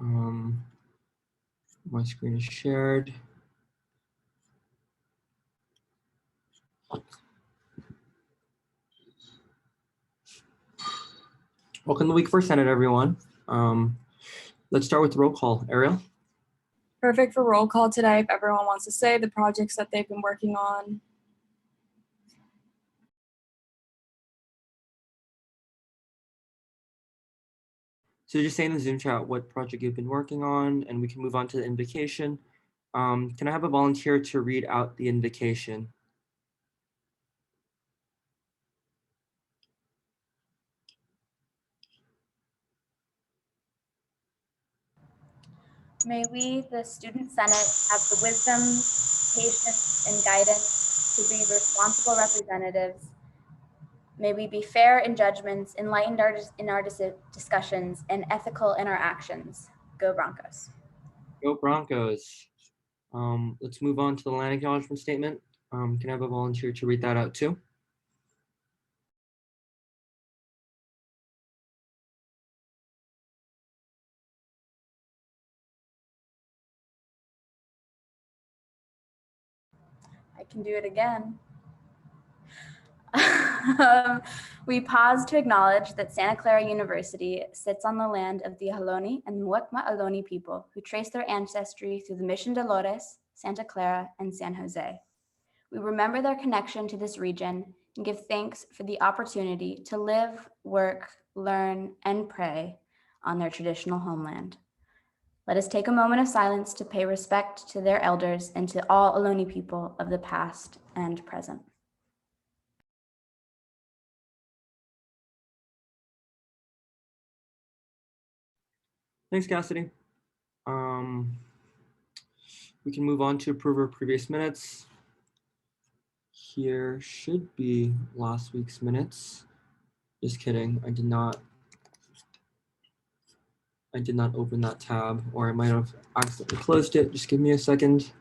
My screen is shared. Welcome to week 4 Senate, everyone. Let's start with the roll call. Ariel? Perfect for roll call today if everyone wants to say the projects that they've been working on. So just say in the Zoom chat what project you've been working on, and we can move on to the invocation. Can I have a volunteer to read out the invocation? May we, the Student Senate, have the wisdom, patience, and guidance to be responsible representatives. May we be fair in judgments, enlightened in our discussions, and ethical in our actions. Go Broncos. Go Broncos. Let's move on to the land acknowledgement statement. Can I have a volunteer to read that out too? I can do it again. We pause to acknowledge that Santa Clara University sits on the land of the Ohlone and Muwekma Ohlone people who trace their ancestry through the Mission Dolores, Santa Clara, and San Jose. We remember their connection to this region and give thanks for the opportunity to live, work, learn, and pray on their traditional homeland. Let us take a moment of silence to pay respect to their elders and to all Ohlone people of the past and present. Thanks, Cassidy. We can move on to approve our previous minutes. Here should be last week's minutes. Just kidding, I did not open that tab, or I might have accidentally closed it. Just give me a second.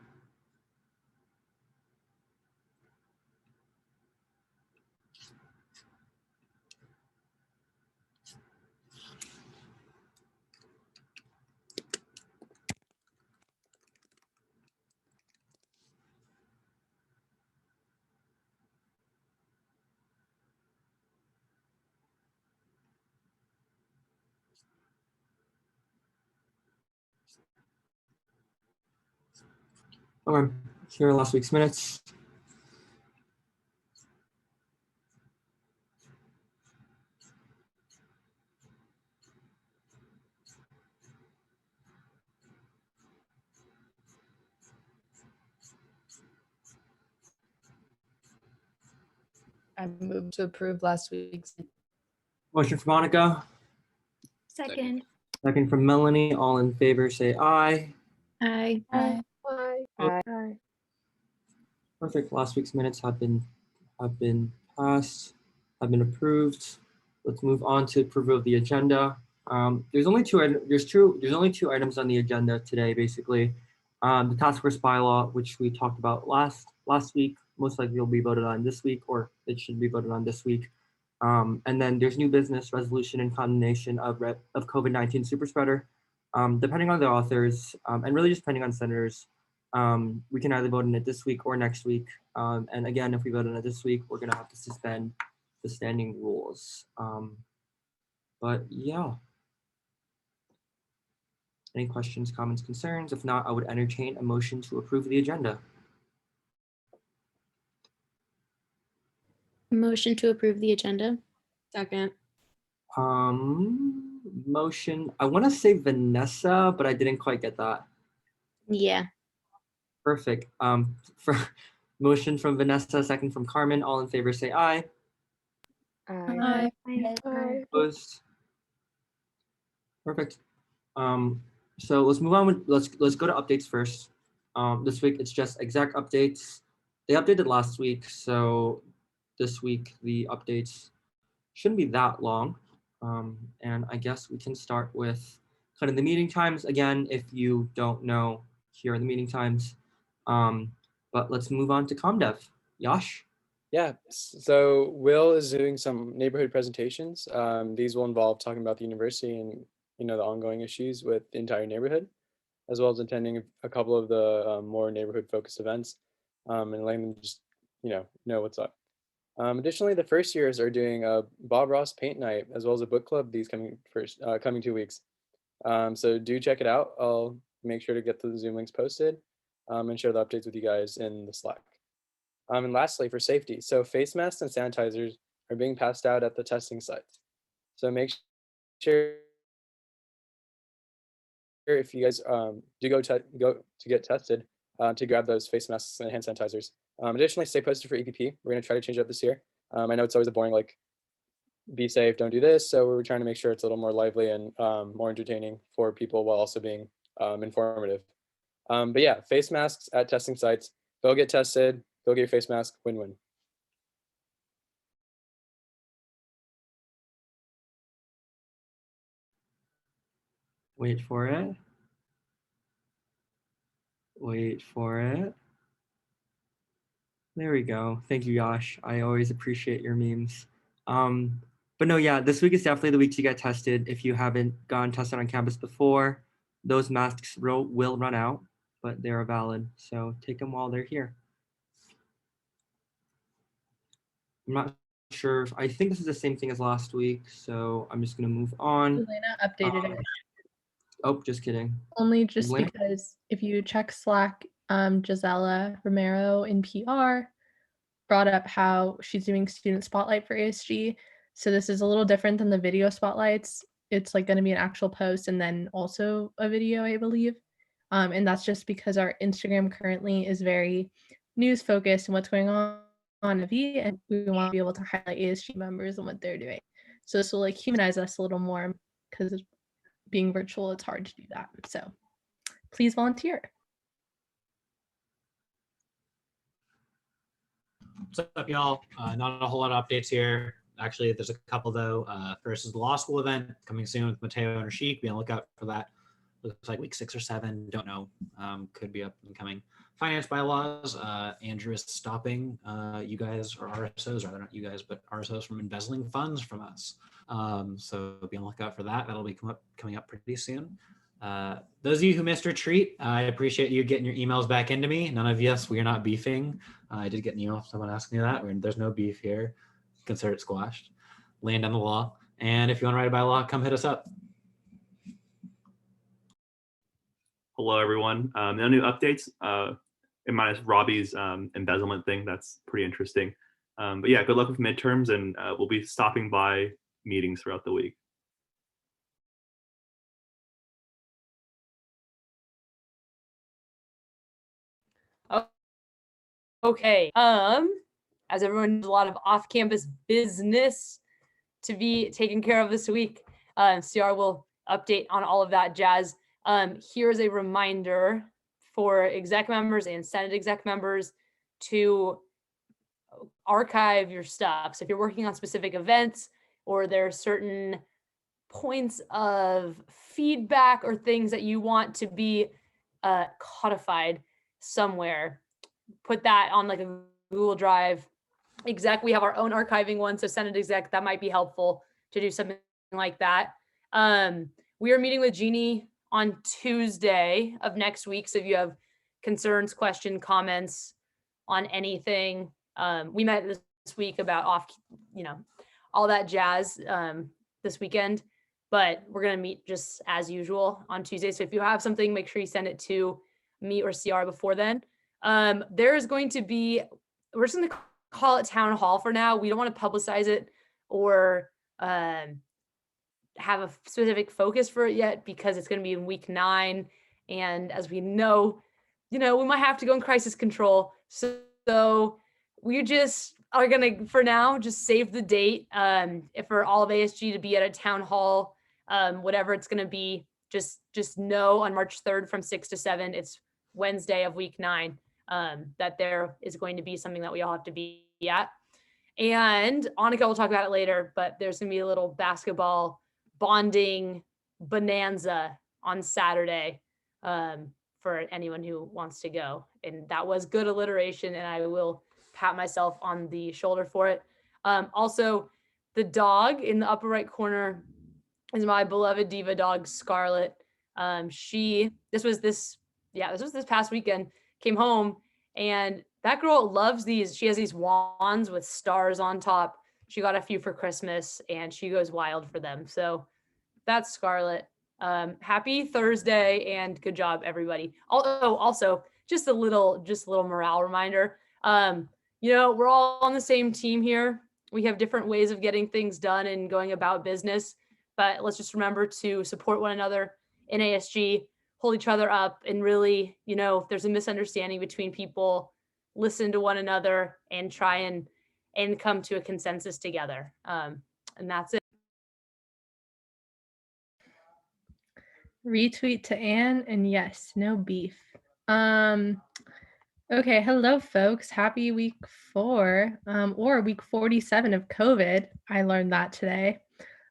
Okay, here are last week's minutes. I move to approve last week's. Motion from Monica. Second. Second from Melanie. All in favor say aye. Aye. Aye. Aye. Perfect. Last week's minutes have been passed, have been approved. Let's move on to approval of the agenda. There's only two items on the agenda today, basically. The task force bylaw, which we talked about last week, most likely will be voted on this week, or it should be voted on this week. And then there's new business resolution and condemnation of COVID-19 super spreader. Depending on the authors, and really just depending on senators, we can either vote on it this week or next week. And again, if we vote on it this week, we're gonna have to suspend the standing rules. But yeah. Any questions, comments, concerns? If not, I would entertain a motion to approve the agenda. Motion to approve the agenda. Second. Motion, I want to say Vanessa, but I didn't quite get that. Yeah. Perfect. For motion from Vanessa, second from Carmen. All in favor say aye. Aye. Aye. Opposed? Perfect. So let's move on with, let's go to updates first. This week it's just exec updates. They updated last week, so this week the updates shouldn't be that long. And I guess we can start with kind of the meeting times. Again, if you don't know, here are the meeting times. But let's move on to ComDev. Yash? Yeah, so Will is doing some neighborhood presentations. These will involve talking about the university and the ongoing issues with the entire neighborhood, as well as attending a couple of the more neighborhood focused events, and letting them just, know what's up. Additionally, the first years are doing a Bob Ross paint night as well as a book club these coming 2 weeks. So do check it out. I'll make sure to get the Zoom links posted, and share the updates with you guys in the Slack. And lastly, for safety, so face masks and sanitizers are being passed out at the testing sites. So make sure if you guys do go to get tested, to grab those face masks and hand sanitizers. Additionally, stay posted for EPP. We're going to try to change it up this year. I know it's always a boring, like, be safe, don't do this. So we're trying to make sure it's a little more lively and more entertaining for people while also being informative. But yeah, face masks at testing sites. Go get tested. Go get your face mask. Win-win. Wait for it. Wait for it. There we go. Thank you, Yash. I always appreciate your memes. But no, yeah, this week is definitely the week to get tested. If you haven't gotten tested on campus before, those masks will run out, but they're valid. So take them while they're here. I'm not sure. I think this is the same thing as last week, so I'm just going to move on. Elena updated it. Oh, just kidding. Only just Elena? because if you check Slack, Gisela Romero in PR brought up how she's doing student spotlight for ASG. So this is a little different than the video spotlights. It's like going to be an actual post and then also a video, I believe. And that's just because our Instagram currently is very news focused and what's going on V, and we want to be able to highlight ASG members and what they're doing. So this will like humanize us a little more because being virtual, it's hard to do that. So please volunteer. What's up, y'all? Not a whole lot of updates here. Actually, there's a couple though. First is the law school event coming soon with Mateo and Rashik. Be on the lookout for that. Looks like week 6 or 7. Don't know. Could be up and coming. Finance bylaws. Andrew is stopping you guys, or RSOs, rather not you guys, but RSOs from embezzling funds from us. So be on the lookout for that. That'll be coming up pretty soon. Those of you who missed retreat, I appreciate you getting your emails back into me. None of yes, we are not beefing. I did get an email from someone asking me that. There's no beef here. Consider it squashed. Land on the law. And if you want to write a bylaw, come hit us up. Hello, everyone. No new updates, minus Robbie's embezzlement thing. That's pretty interesting. But yeah, good luck with midterms, and we'll be stopping by meetings throughout the week. Okay. As everyone knows, a lot of off-campus business to be taken care of this week. CR will update on all of that jazz. Here's a reminder for exec members and Senate exec members to archive your stuff. So if you're working on specific events or there are certain points of feedback or things that you want to be codified somewhere, put that on like a Google Drive. Exec, we have our own archiving one, so Senate exec, that might be helpful to do something like that. We are meeting with Jeannie on Tuesday of next week, so if you have concerns, questions, comments on anything, we met this week about all that jazz this weekend, but we're gonna meet just as usual on Tuesday. So if you have something, make sure you send it to me or CR before then. There is going to be, we're just gonna call it town hall for now. We don't want to publicize it or have a specific focus for it yet because it's going to be in week 9. And as we know, we might have to go in crisis control. So we just are going to, for now, just save the date for all of ASG to be at a town hall, whatever it's going to be. Just know on March 3rd from 6 to 7, it's Wednesday of week 9. That there is going to be something that we all have to be at. And Annika will talk about it later, but there's going to be a little basketball bonding bonanza on Saturday for anyone who wants to go. And that was good alliteration, and I will pat myself on the shoulder for it. Also, the dog in the upper right corner is my beloved diva dog Scarlet. This was this past weekend. Came home and that girl loves these. She has these wands with stars on top. She got a few for Christmas and she goes wild for them. So that's Scarlet. Happy Thursday and good job, everybody. Also, just a little morale reminder. We're all on the same team here. We have different ways of getting things done and going about business, but let's just remember to support one another in ASG, hold each other up, and really, if there's a misunderstanding between people, listen to one another and try and come to a consensus together. And that's it. Retweet to Anne, and yes, no beef. Okay, hello folks. Happy week 4, or week 47 of COVID. I learned that today.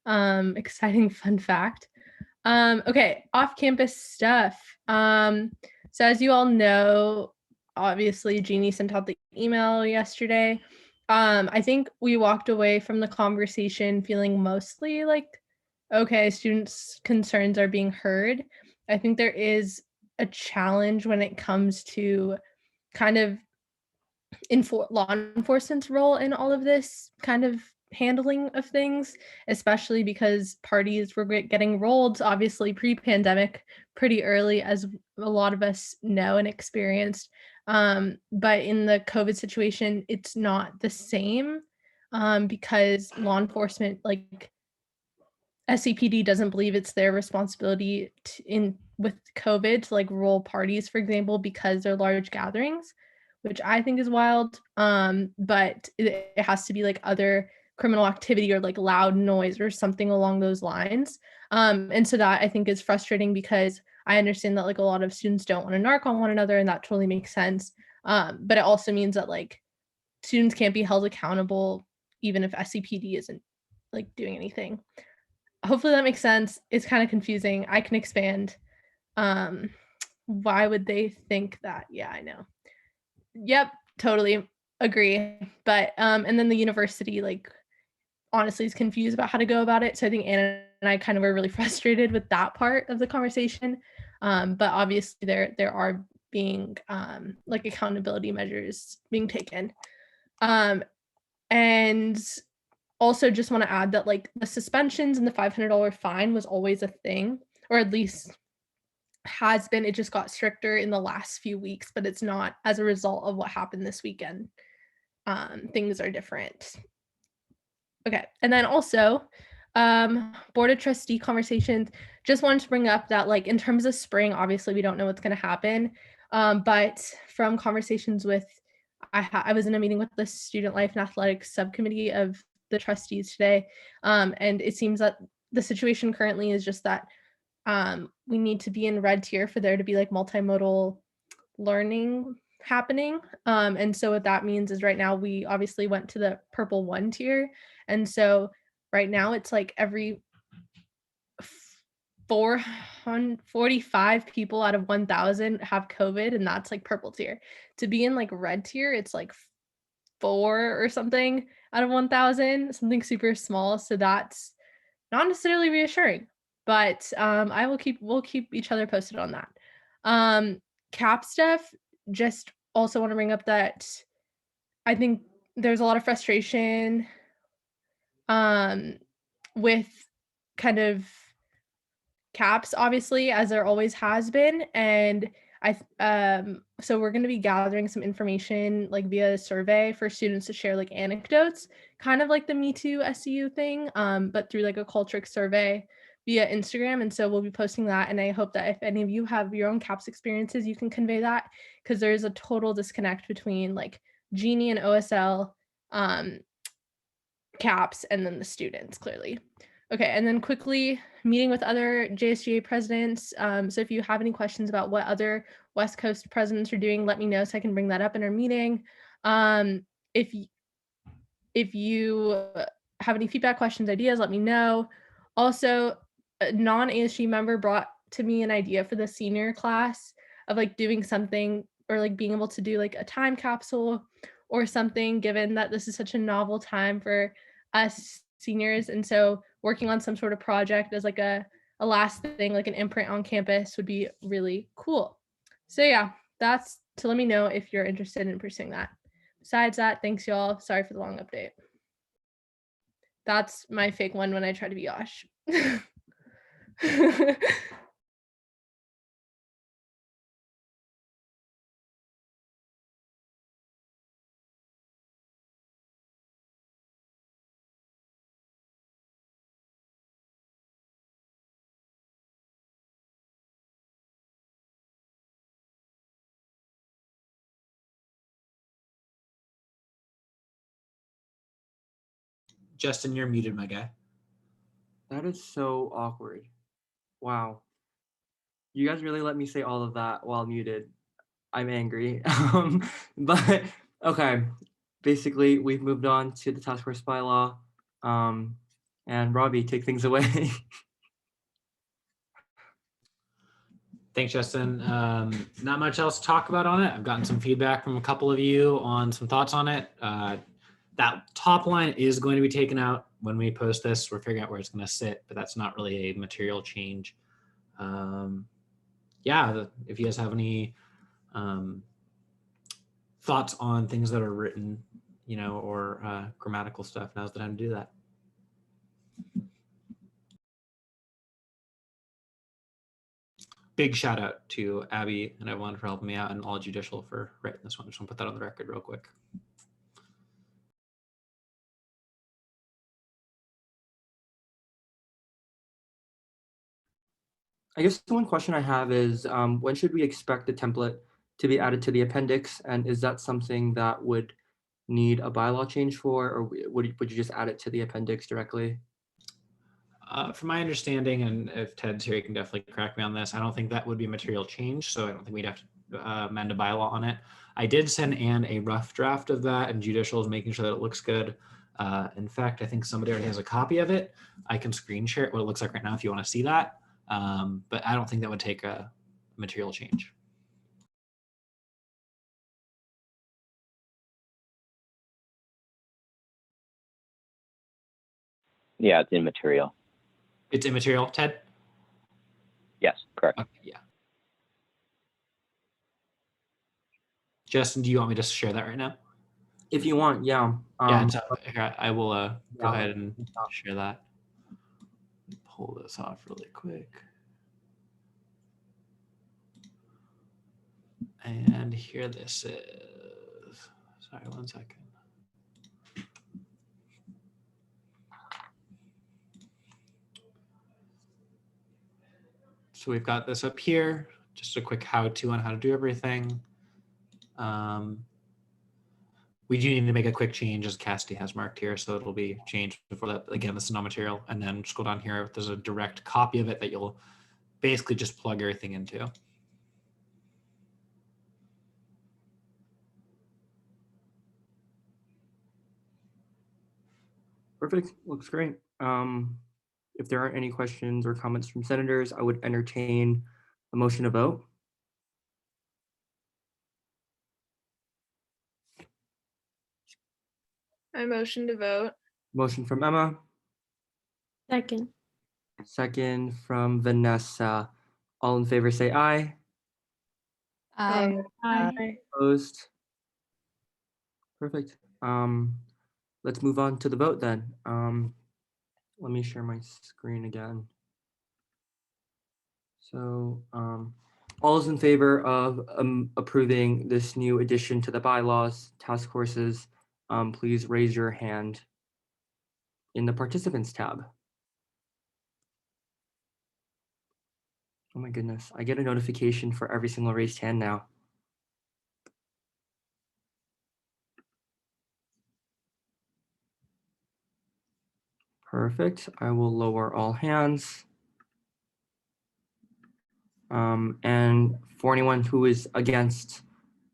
Exciting fun fact. Okay, off-campus stuff. So as you all know, obviously Jeannie sent out the email yesterday. I think we walked away from the conversation feeling mostly like, okay, students' concerns are being heard. I think there is a challenge when it comes to kind of law enforcement's role in all of this kind of handling of things, especially because parties were getting rolled, obviously pre-pandemic, pretty early, as a lot of us know and experienced. But in the COVID situation, it's not the same because law enforcement, like SCPD, doesn't believe it's their responsibility with COVID to like roll parties, for example, because they're large gatherings, which I think is wild. But it has to be like other criminal activity or like loud noise or something along those lines. And so that I think is frustrating because I understand that like a lot of students don't want to narc on one another, and that totally makes sense. But it also means that like students can't be held accountable even if SCPD isn't like doing anything. Hopefully that makes sense. It's kind of confusing. I can expand. Why would they think that? Yeah, I know. Yep, totally agree. But and then the university like honestly is confused about how to go about it. So I think Anna and I kind of were really frustrated with that part of the conversation. But obviously there are being like accountability measures being taken. And also just want to add that like the suspensions and the $500 fine was always a thing, or at least has been. It just got stricter in the last few weeks, but it's not as a result of what happened this weekend. Things are different. Okay, and then also board of trustee conversations. Just wanted to bring up that like in terms of spring, obviously we don't know what's going to happen, but from conversations with I was in a meeting with the student life and athletics subcommittee of the trustees today, and it seems that the situation currently is just that we need to be in red tier for there to be like multimodal learning happening. And so what that means is right now we obviously went to the purple 1 tier, and so right now it's like every 445 people out of 1,000 have COVID, and that's like purple tier. To be in like red tier, it's like 4 or something out of 1,000, something super small. So that's not necessarily reassuring, but we'll keep each other posted on that. Cap stuff, just also want to bring up that I think there's a lot of frustration with kind of caps, obviously, as there always has been. And so we're going to be gathering some information like via a survey for students to share like anecdotes, kind of like the Me Too SCU thing, but through like a Cultric survey via Instagram. And so we'll be posting that. And I hope that if any of you have your own CAPS experiences, you can convey that, because there's a total disconnect between like Jeannie and OSL CAPS and then the students, clearly. Okay, and then quickly, meeting with other JSGA presidents. So if you have any questions about what other West Coast presidents are doing, let me know so I can bring that up in our meeting. If you have any feedback, questions, ideas, let me know. Also, a non-ASG member brought to me an idea for the senior class of like doing something, or like being able to do like a time capsule or something, given that this is such a novel time for us seniors. And so working on some sort of project as like a last thing, like an imprint on campus would be really cool. So yeah, that's to let me know if you're interested in pursuing that. Besides that, thanks y'all. Sorry for the long update. That's my fake one when I try to be Yosh. Justin, you're muted, my guy. That is so awkward. Wow. You guys really let me say all of that while muted. I'm angry. But okay. Basically, we've moved on to the task force bylaw. And Robbie, take things away. Thanks, Justin. Not much else to talk about on it. I've gotten some feedback from a couple of you on some thoughts on it. That top line is going to be taken out when we post this. We're figuring out where it's going to sit, but that's not really a material change. Yeah, if you guys have any thoughts on things that are written, or grammatical stuff, now's the time to do that. Big shout out to Abby and everyone for helping me out, and all judicial for writing this one. Just want to put that on the record real quick. I guess the one question I have is, when should we expect the template to be added to the appendix? And is that something that would need a bylaw change for, or would you just add it to the appendix directly? From my understanding, and if Ted's here, he can definitely correct me on this, I don't think that would be a material change, so I don't think we'd have to amend a bylaw on it. I did send Anne a rough draft of that, and judicial is making sure that it looks good. In fact, I think somebody already has a copy of it. I can screen share it, what it looks like right now if you want to see that. But I don't think that would take a material change. Yeah, it's immaterial. It's immaterial, Ted? Yes, correct. Okay, yeah. Justin, do you want me to share that right now? If you want, yeah. Yeah, here, I will go yeah, ahead and share that. Pull this off really quick. And here this is. Sorry, 1 second. So we've got this up here, just a quick how-to on how to do everything. We do need to make a quick change, as Cassidy has marked here, so it'll be changed before that. Again, this is not material. And then scroll down here, there's a direct copy of it that you'll basically just plug everything into. Perfect, looks great. If there aren't any questions or comments from senators, I would entertain a motion to vote. I motion to vote. Motion from Emma, Second. second from Vanessa. All in favor say aye. Aye. Opposed? Perfect. Let's move on to the vote then. Let me share my screen again. So all is in favor of approving this new addition to the bylaws, task forces, please raise your hand in the participants tab. Oh my goodness, I get a notification for every single raised hand now. Perfect, I will lower all hands. And for anyone who is against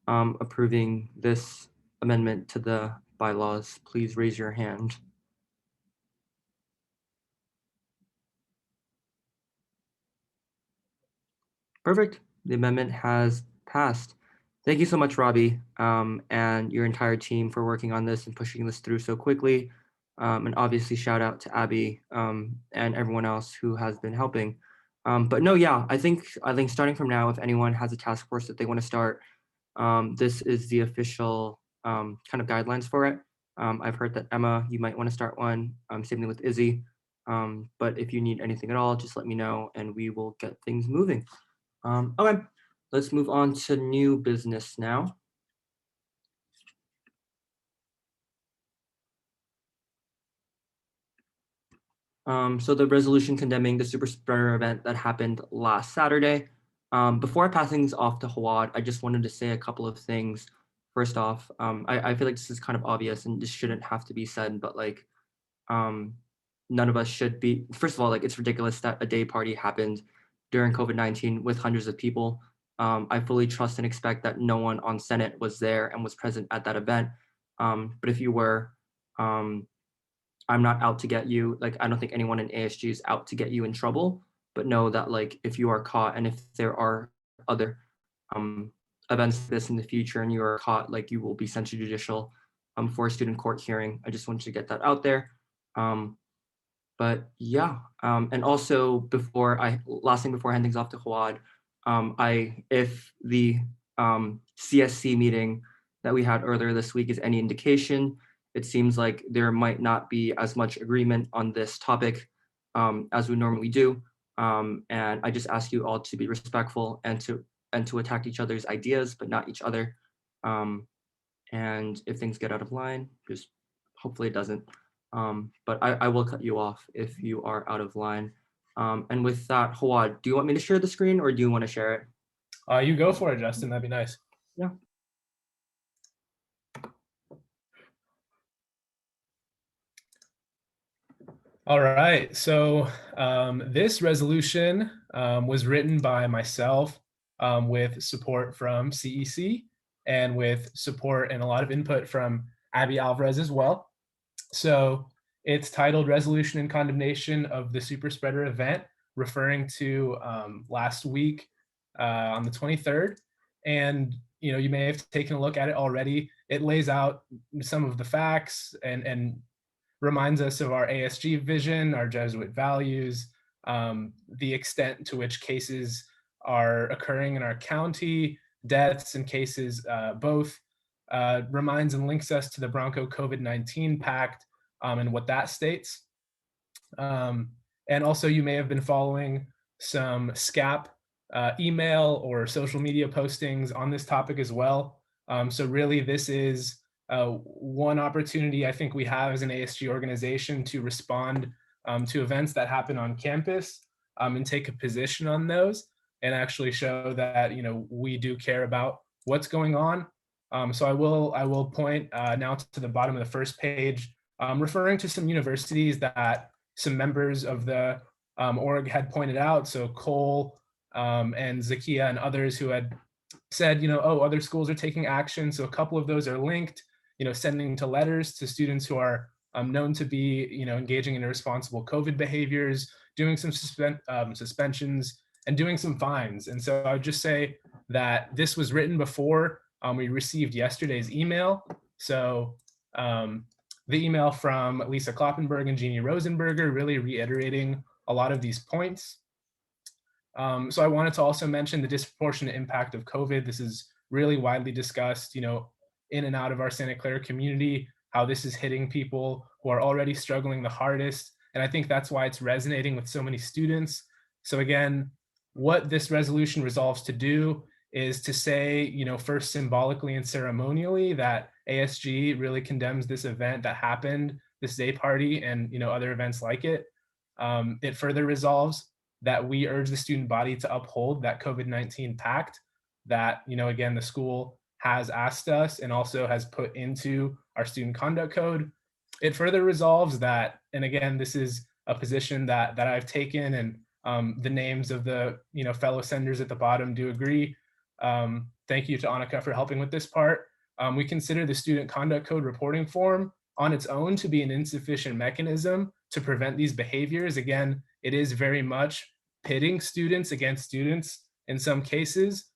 approving this amendment to the bylaws, please raise your hand. Perfect. The amendment has passed. Thank you so much, Robbie, and your entire team for working on this and pushing this through so quickly. And obviously shout out to Abby and everyone else who has been helping. But no, yeah, I think starting from now, if anyone has a task force that they want to start, this is the official kind of guidelines for it. I've heard that Emma, you might want to start one. Same thing with Izzy. But if you need anything at all, just let me know and we will get things moving. Okay, let's move on to new business now. So the resolution condemning the super spreader event that happened last Saturday. Before I pass things off to Hawad, I just wanted to say a couple of things. First off, I feel like this is kind of obvious and this shouldn't have to be said, but like, none of us should be, first of all, like it's ridiculous that a day party happened during COVID-19 with hundreds of people. I fully trust and expect that no one on Senate was there and was present at that event. But if you were, I'm not out to get you. Like, I don't think anyone in ASG is out to get you in trouble, but know that like, if you are caught and if there are other events like this in the future and you are caught, like you will be sent to judicial for a student court hearing. I just wanted to get that out there. But yeah, and also last thing before I hand things off to Hawad, if the CSC meeting that we had earlier this week is any indication, it seems like there might not be as much agreement on this topic as we normally do. And I just ask you all to be respectful and to attack each other's ideas, but not each other. And if things get out of line, just hopefully it doesn't. But I will cut you off if you are out of line. And with that, Hawad, do you want me to share the screen or do you want to share it? You go for it, Justin. That'd be nice. Yeah. All right. So this resolution was written by myself with support from CEC and with support and a lot of input from Abby Alvarez as well. So it's titled Resolution and Condemnation of the Super Spreader Event, referring to last week on the 23rd. And you may have taken a look at it already. It lays out some of the facts and reminds us of our ASG vision, our Jesuit values, the extent to which cases are occurring in our county, deaths and cases both. Reminds and links us to the Bronco COVID-19 Pact and what that states. And also you may have been following some SCAP email or social media postings on this topic as well. So really this is one opportunity I think we have as an ASG organization to respond to events that happen on campus and take a position on those and actually show that we do care about what's going on. So I will point now to the bottom of the first page, referring to some universities that some members of the org had pointed out. So Cole and Zakia and others who had said, oh, other schools are taking action. So a couple of those are linked, sending to letters to students who are known to be, engaging in irresponsible COVID behaviors, doing some suspensions and doing some fines. And so I would just say that this was written before we received yesterday's email. So the email from Lisa Kloppenberg and Jeannie Rosenberger really reiterating a lot of these points. So I wanted to also mention the disproportionate impact of COVID. This is really widely discussed, in and out of our Santa Clara community, how this is hitting people who are already struggling the hardest. And I think that's why it's resonating with so many students. So again, what this resolution resolves to do is to say, first symbolically and ceremonially that ASG really condemns this event that happened, this day party and, other events like it. It further resolves that we urge the student body to uphold that COVID-19 pact that, again, the school has asked us and also has put into our student conduct code. It further resolves that, and again, this is a position that I've taken and the names of the fellow senators at the bottom do agree. Thank you to Annika for helping with this part. We consider the student conduct code reporting form on its own to be an insufficient mechanism to prevent these behaviors. Again, it is very much pitting students against students in some cases.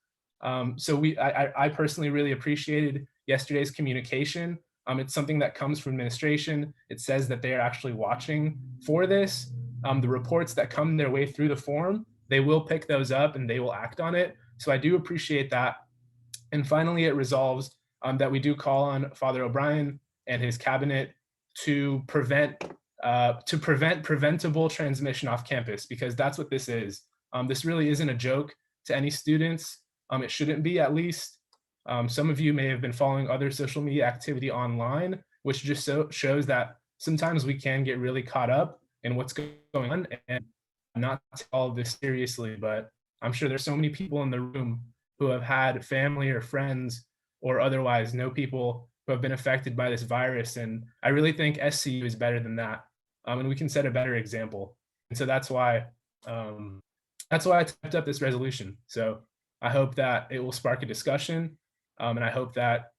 So I personally really appreciated yesterday's communication It's something that comes from administration. It says that they are actually watching for this. The reports that come their way through the forum, they will pick those up and they will act on it. So I do appreciate that. And finally, it resolves that we do call on Father O'Brien and his cabinet to prevent preventable transmission off campus, because that's what this is. This really isn't a joke to any students. It shouldn't be, at least. Some of you may have been following other social media activity online, which just shows that sometimes we can get really caught up in what's going on and not take all of this seriously. But I'm sure there's so many people in the room who have had family or friends or otherwise know people who have been affected by this virus. And I really think SCU is better than that. And we can set a better example. And so that's why I typed up this resolution. So I hope that it will spark a discussion. And I hope that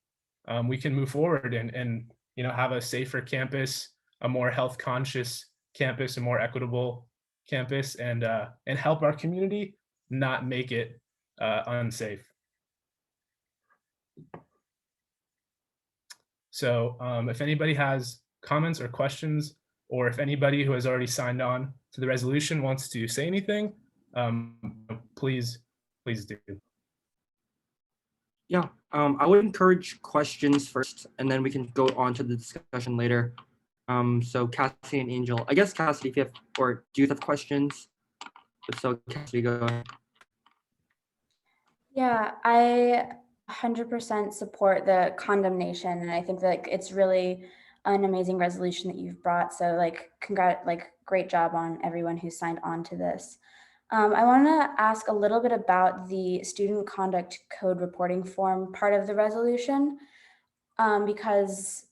we can move forward and have a safer campus, a more health conscious campus, a more equitable campus, and help our community not make it unsafe. So if anybody has comments or questions, or if anybody who has already signed on to the resolution wants to say anything, please do. Yeah, I would encourage questions first, and then we can go on to the discussion later. So Cassidy and Angel, I guess Cassidy, if you have, or do you have questions? If so, Cassidy, go ahead. Yeah, I 100% support the condemnation, and I think that it's really an amazing resolution that you've brought. So great job on everyone who signed on to this. I want to ask a little bit about the student conduct code reporting form part of the resolution, because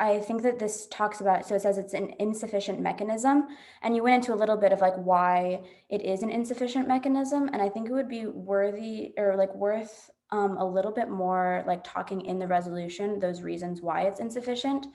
I think that this talks about, so it says it's an insufficient mechanism, and you went into a little bit of why it is an insufficient mechanism. And I think it would be worthy or worth a little bit more talking in the resolution, those reasons why it's insufficient,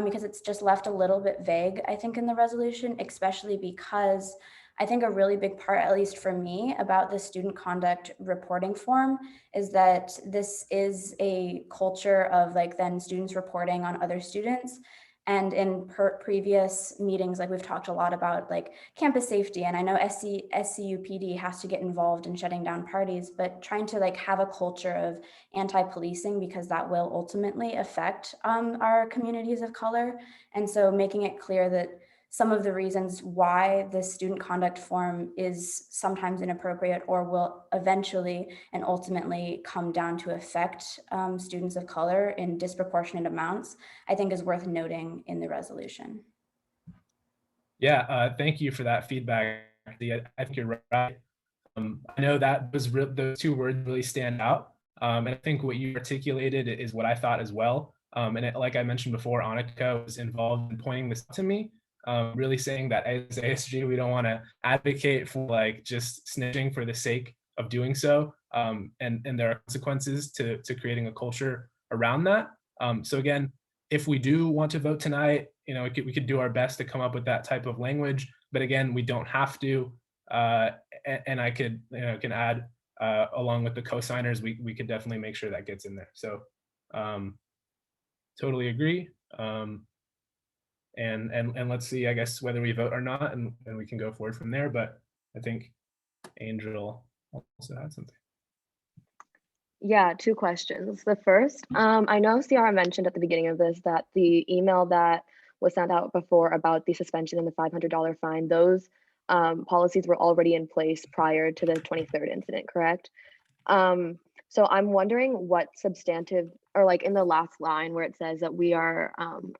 because it's just left a little bit vague, I think, in the resolution, especially because I think a really big part, at least for me, about the student conduct reporting form is that this is a culture of then students reporting on other students. And in previous meetings, we've talked a lot about campus safety, and I know SCUPD has to get involved in shutting down parties, but trying to have a culture of anti-policing, because that will ultimately affect our communities of color. And so making it clear that some of the reasons why the student conduct form is sometimes inappropriate or will eventually and ultimately come down to affect students of color in disproportionate amounts, I think is worth noting in the resolution. Yeah, thank you for that feedback. I think you're right. I know that those two words really stand out. And I think what you articulated is what I thought as well. Like I mentioned before, Annika was involved in pointing this out to me. Really saying that as ASG, we don't want to advocate for just snitching for the sake of doing so. And there are consequences to creating a culture around that. So again, if we do want to vote tonight, we could do our best to come up with that type of language. But again, we don't have to. And I could, can add along with the co-signers, we could definitely make sure that gets in there. So totally agree. And let's see, I guess, whether we vote or not, and we can go forward from there. But I think Angel also had something. Yeah, two questions. The first, I know Ciara mentioned at the beginning of this that the email that was sent out before about the suspension and the $500 fine, those policies were already in place prior to the 23rd incident, correct? So I'm wondering what substantive, or in the last line where it says that we are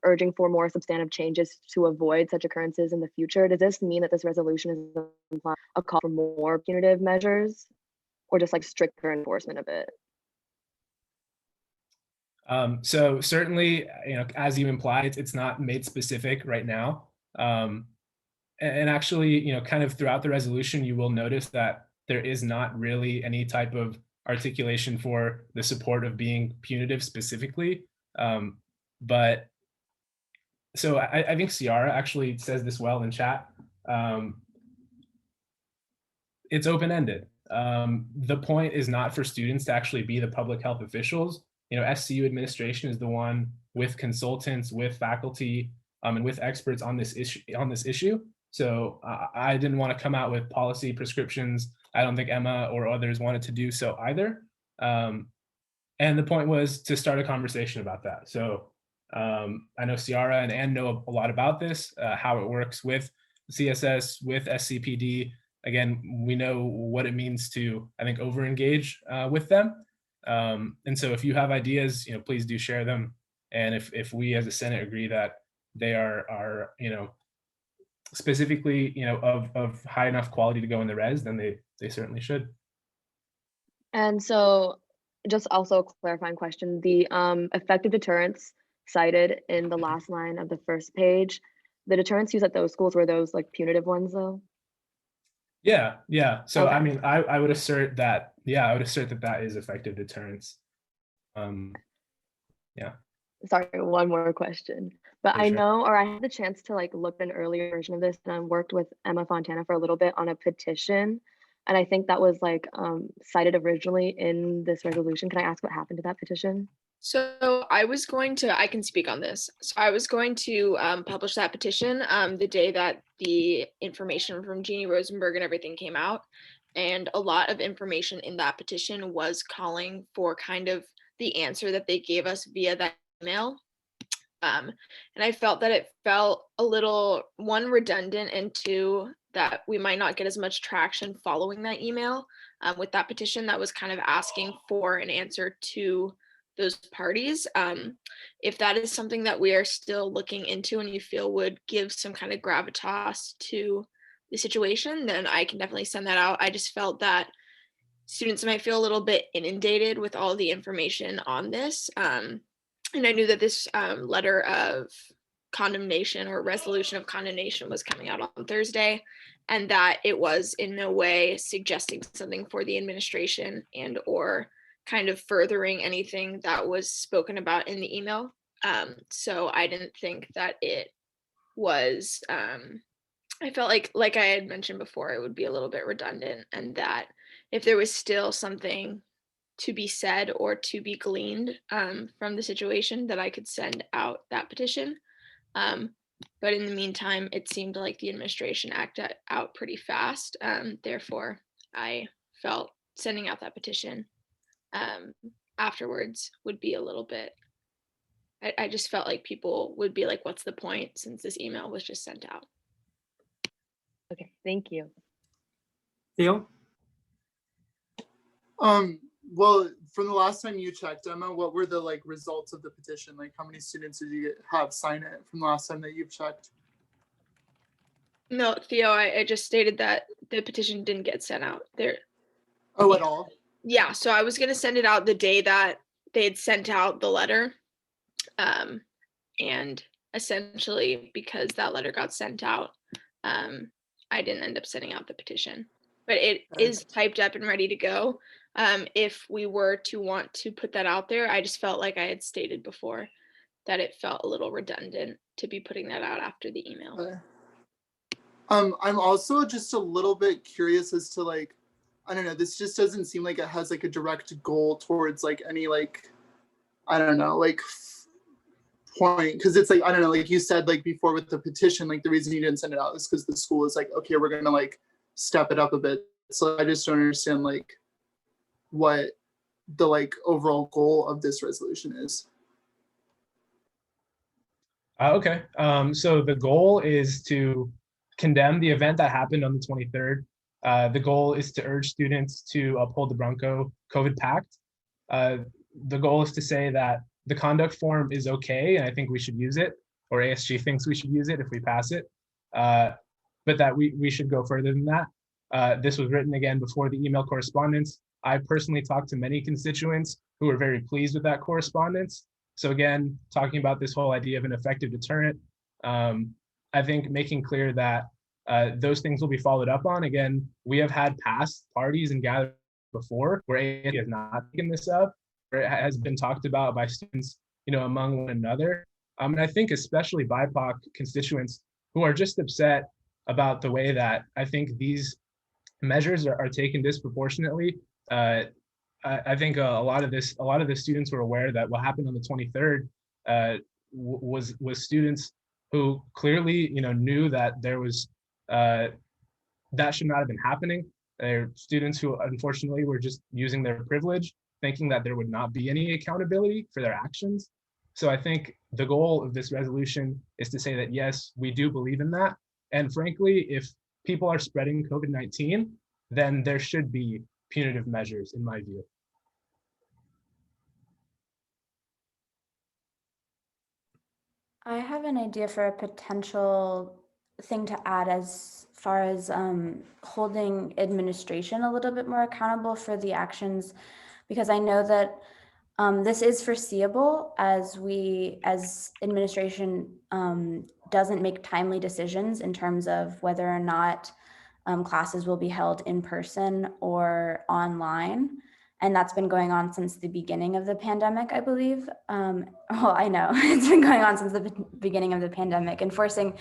urging for more substantive changes to avoid such occurrences in the future, does this mean that this resolution is implying a call for more punitive measures, or just stricter enforcement of it? So certainly, as you implied, it's not made specific right now. And actually, kind of throughout the resolution, you will notice that there is not really any type of articulation for the support of being punitive specifically. But so I think Ciara actually says this well in chat. It's open-ended. The point is not for students to actually be the public health officials. SCU administration is the one with consultants, with faculty, and with experts on this issue. So I didn't want to come out with policy prescriptions. I don't think Emma or others wanted to do so either. And the point was to start a conversation about that. So I know Ciara and Ann know a lot about this, how it works with CSS, with SCPD. Again, we know what it means to, I think, over-engage with them. And so if you have ideas, please do share them. And if we as a Senate agree that they are specifically, of high enough quality to go in the res, then they certainly should. And so just also a clarifying question, the effective deterrents cited in the last line of the first page, the deterrents used at those schools were those like punitive ones though? Yeah. So Okay. I mean, I would assert that, that is effective deterrence. Yeah. Sorry, one more question. But For I sure. know, or I had the chance to like look at an earlier version of this, and I worked with Emma Fontana for a little bit on a petition. And I think that was like cited originally in this resolution. Can I ask what happened to that petition? So I can speak on this. So I was going to publish that petition the day that the information from Jeannie Rosenberg and everything came out. And a lot of information in that petition was calling for kind of the answer that they gave us via that email. And I felt that it felt a little, one, redundant, and two, that we might not get as much traction following that email with that petition that was kind of asking for an answer to those parties. If that is something that we are still looking into and you feel would give some kind of gravitas to the situation, then I can definitely send that out. I just felt that students might feel a little bit inundated with all the information on this. And I knew that this letter of condemnation or resolution of condemnation was coming out on Thursday, and that it was in no way suggesting something for the administration and or kind of furthering anything that was spoken about in the email. So I didn't think that it was, I felt like I had mentioned before, it would be a little bit redundant, and that if there was still something to be said or to be gleaned from the situation, that I could send out that petition. But in the meantime, it seemed like the administration acted out pretty fast. Therefore, I felt sending out that petition afterwards would be a little bit, I just felt like people would be like, what's the point, since this email was just sent out. Okay, thank you. Theo? Well, from the last time you checked, Emma, what were the like results of the petition? Like, how many students did you have sign it from the last time that you've checked? No, Theo, I just stated that the petition didn't get sent out there. Oh, at all? Yeah, so I was going to send it out the day that they had sent out the letter. And essentially, because that letter got sent out, I didn't end up sending out the petition. But it is typed up and ready to go. If we were to want to put that out there, I just felt like I had stated before that it felt a little redundant to be putting that out after the email. I'm also just a little bit curious as to like, I don't know, this just doesn't seem like it has like a direct goal towards like any like, I don't know, like point, because it's like, I don't know, like you said like before with the petition, like the reason you didn't send it out is because the school is like, okay, we're gonna like step it up a bit. So I just don't understand like what the like overall goal of this resolution is. Okay, so the goal is to condemn the event that happened on the 23rd. The goal is to urge students to uphold the Bronco COVID Pact. The goal is to say that the conduct form is okay, and I think we should use it, or ASG thinks we should use it if we pass it, but that we should go further than that. This was written again before the email correspondence. I personally talked to many constituents who were very pleased with that correspondence. So again, talking about this whole idea of an effective deterrent, I think making clear that those things will be followed up on. Again, we have had past parties and gatherings before where ASG has not taken this up, where it has been talked about by students, among one another. And I think especially BIPOC constituents who are just upset about the way that I think these measures are taken disproportionately. I think a lot of the students were aware that what happened on the 23rd was students who clearly, knew that there was that should not have been happening. They're students who unfortunately were just using their privilege, thinking that there would not be any accountability for their actions. So I think the goal of this resolution is to say that, yes, we do believe in that. And frankly, if people are spreading COVID-19, then there should be punitive measures, in my view. I have an idea for a potential thing to add as far as holding administration a little bit more accountable for the actions, because I know that this is foreseeable as administration doesn't make timely decisions in terms of whether or not classes will be held in person or online. And that's been going on since the beginning of the pandemic, I believe. Well, I know it's been going on since the beginning of the pandemic, and forcing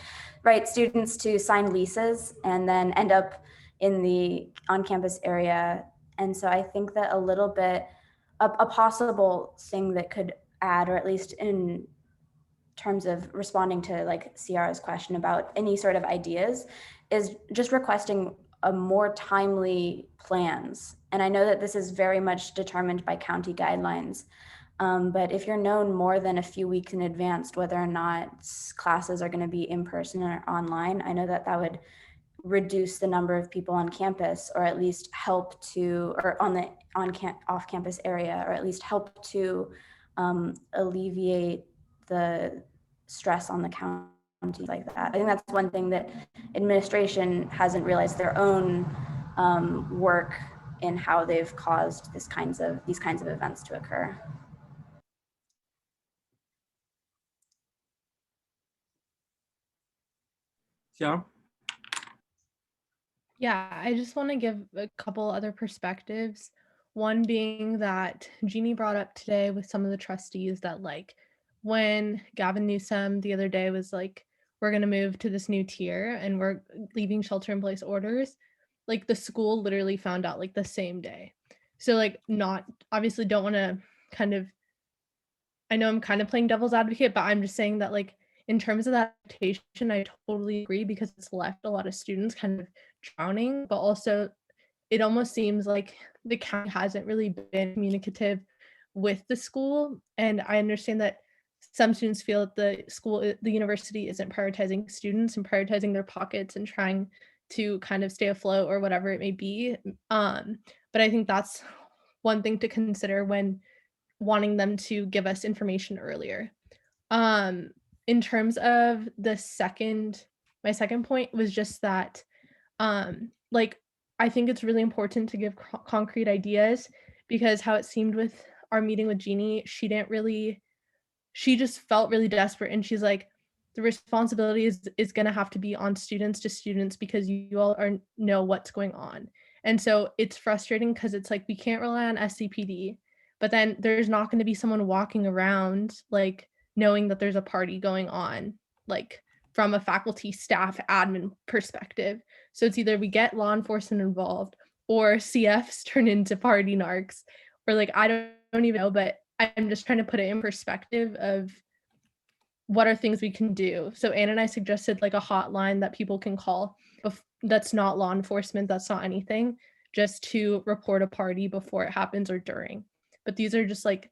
students to sign leases and then end up in the on-campus area. And so I think that a little bit, a possible thing that could add, or at least in terms of responding to like Ciara's question about any sort of ideas, is just requesting a more timely plans. And I know that this is very much determined by county guidelines, but if you're known more than a few weeks in advance whether or not classes are going to be in person or online, I know that that would reduce the number of people on campus, or at least help to, or on the off-campus area, or at least help to alleviate the stress on the county like that. I think that's one thing that administration hasn't realized their own work in how they've caused these kinds of events to occur. Yeah. Yeah, I just want to give a couple other perspectives. One being that Jeannie brought up today with some of the trustees that like when Gavin Newsom the other day was like, we're going to move to this new tier and we're leaving shelter in place orders, like the school literally found out like the same day. So like not, obviously don't want to kind of, I know I'm kind of playing devil's advocate, but I'm just saying that like in terms of that adaptation, I totally agree, because it's left a lot of students kind of drowning, but also it almost seems like the county hasn't really been communicative with the school. And I understand that some students feel that the university isn't prioritizing students and prioritizing their pockets and trying to kind of stay afloat or whatever it may be. But I think that's one thing to consider when wanting them to give us information earlier. In terms of my second point was just that, like, I think it's really important to give concrete ideas, because how it seemed with our meeting with Jeannie, she just felt really desperate, and she's like, the responsibility is going to have to be on students because you all know what's going on. And so it's frustrating because it's like we can't rely on SCPD, but then there's not going to be someone walking around like knowing that there's a party going on, like from a faculty, staff, admin perspective. So it's either we get law enforcement involved or CFs turn into party narcs, or like I don't even know, but I'm just trying to put it in perspective of what are things we can do. So Anne and I suggested like a hotline that people can call that's not law enforcement, that's not anything, just to report a party before it happens or during. But these are just like,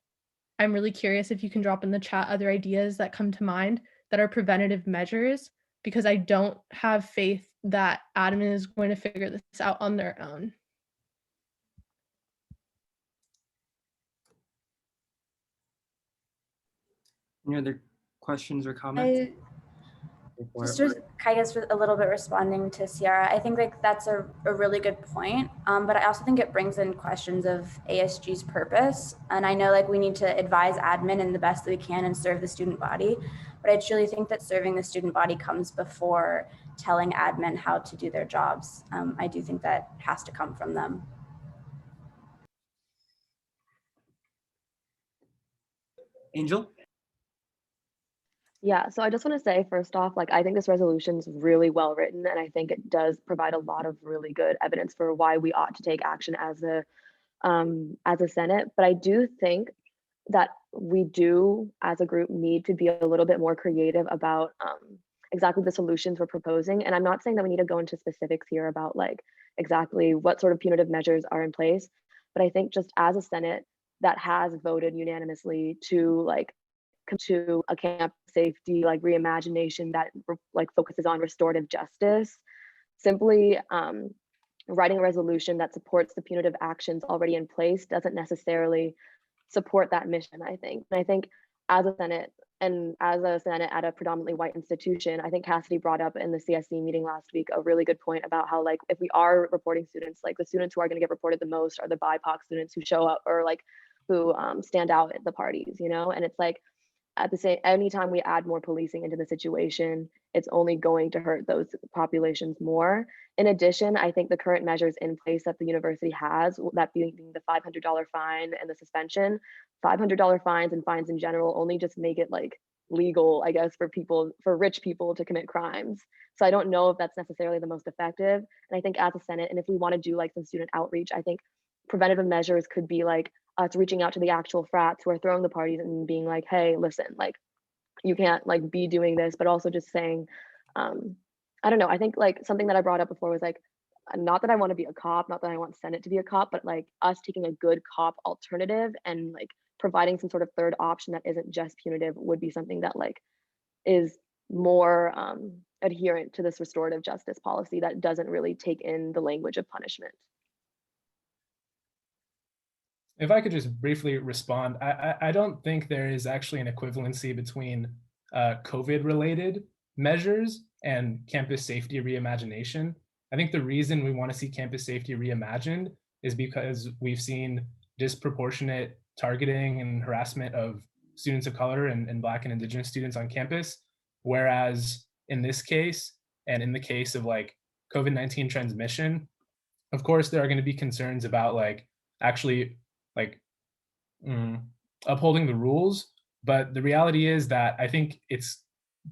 I'm really curious if you can drop in the chat other ideas that come to mind that are preventative measures, because I don't have faith that admin is going to figure this out on their own. Any other questions or comments? Just I guess with a little bit responding to Ciara, I think like that's a really good point. But I also think it brings in questions of ASG's purpose. And I know like we need to advise admin in the best that we can and serve the student body. But I truly think that serving the student body comes before telling admin how to do their jobs. I do think that has to come from them. Angel? Yeah, so I just want to say first off, like I think this resolution is really well written, and I think it does provide a lot of really good evidence for why we ought to take action as a as a Senate, but I do think that we do, as a group, need to be a little bit more creative about exactly the solutions we're proposing. And I'm not saying that we need to go into specifics here about like exactly what sort of punitive measures are in place, but I think just as a Senate that has voted unanimously to like come to a camp safety like reimagination that like focuses on restorative justice, simply writing a resolution that supports the punitive actions already in place doesn't necessarily support that mission, I think. And I think as a Senate and as a Senate at a predominantly white institution, I think Cassidy brought up in the CSC meeting last week a really good point about how like if we are reporting students, like the students who are going to get reported the most are the BIPOC students who show up or like who stand out at the parties, you know? And it's like at the same, anytime we add more policing into the situation, it's only going to hurt those populations more. In addition, I think the current measures in place that the university has, that being the $500 fine and the suspension, $500 fines and fines in general only just make it like legal, I guess, for people, for rich people to commit crimes. So I don't know if that's necessarily the most effective. And I think as a Senate, and if we want to do like some student outreach, I think preventative measures could be like us reaching out to the actual frats who are throwing the parties and being like, hey, listen, like you can't like be doing this, but also just saying, I don't know, I think like something that I brought up before was like, not that I want to be a cop, not that I want Senate to be a cop, but like us taking a good cop alternative and like providing some sort of third option that isn't just punitive would be something that like is more adherent to this restorative justice policy that doesn't really take in the language of punishment. If I could just briefly respond, I don't think there is actually an equivalency between COVID-related measures and campus safety reimagination. I think the reason we want to see campus safety reimagined is because we've seen disproportionate targeting and harassment of students of color and Black and Indigenous students on campus. Whereas in this case, and in the case of like COVID-19 transmission, of course, there are going to be concerns about like actually like upholding the rules. But the reality is that I think it's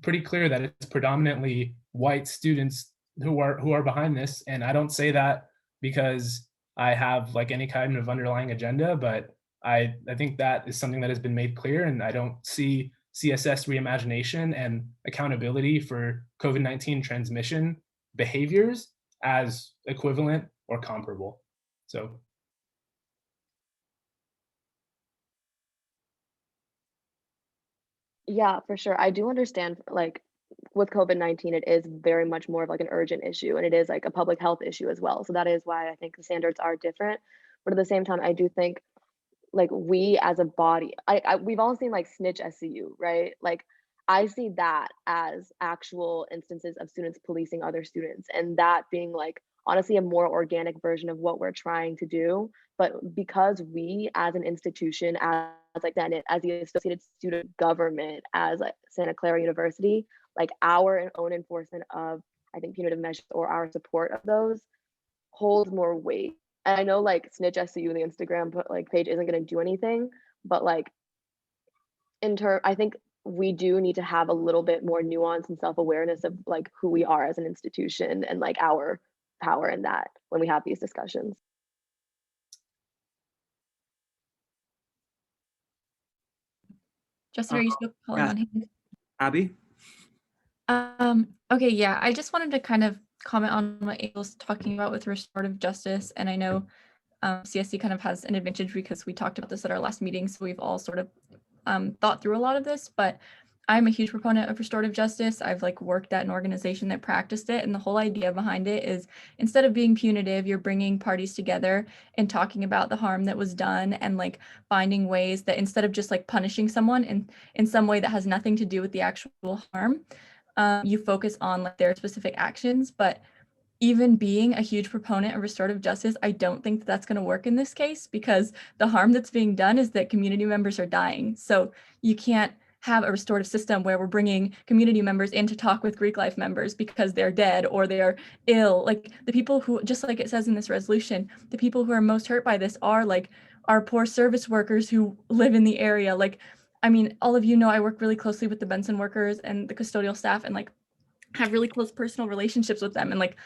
pretty clear that it's predominantly white students who are behind this. And I don't say that because I have like any kind of underlying agenda, but I think that is something that has been made clear, and I don't see CSS reimagination and accountability for COVID-19 transmission behaviors as equivalent or comparable. So. Yeah, for sure. I do understand like with COVID-19, it is very much more of like an urgent issue, and it is like a public health issue as well. So that is why I think the standards are different. But at the same time, I do think like we as a body, we've all seen like snitch SCU, right? Like I see that as actual instances of students policing other students, and that being like honestly a more organic version of what we're trying to do. But because we as an institution, as like Senate, as the associated student government, as like Santa Clara University, like our own enforcement of, I think, punitive measures or our support of those holds more weight. And I know like snitch SCU, the Instagram like page isn't going to do anything, but like I think we do need to have a little bit more nuance and self-awareness of like who we are as an institution and like our power in that when we have these discussions. Justin, are you still calling yeah. on hand? Abby? Okay, yeah, I just wanted to kind of comment on what Abel's talking about with restorative justice. And I know CSC kind of has an advantage because we talked about this at our last meeting. So we've all sort of thought through a lot of this, but I'm a huge proponent of restorative justice. I've like worked at an organization that practiced it. And the whole idea behind it is instead of being punitive, you're bringing parties together and talking about the harm that was done and like finding ways that instead of just like punishing someone in some way that has nothing to do with the actual harm, you focus on like their specific actions. But even being a huge proponent of restorative justice, I don't think that that's going to work in this case because the harm that's being done is that community members are dying. So you can't have a restorative system where we're bringing community members in to talk with Greek life members because they're dead or they're ill. Like the people who, just like it says in this resolution, the people who are most hurt by this are like our poor service workers who live in the area. Like, I mean, all of you know I work really closely with the Benson workers and the custodial staff and like have really close personal relationships with them. And like,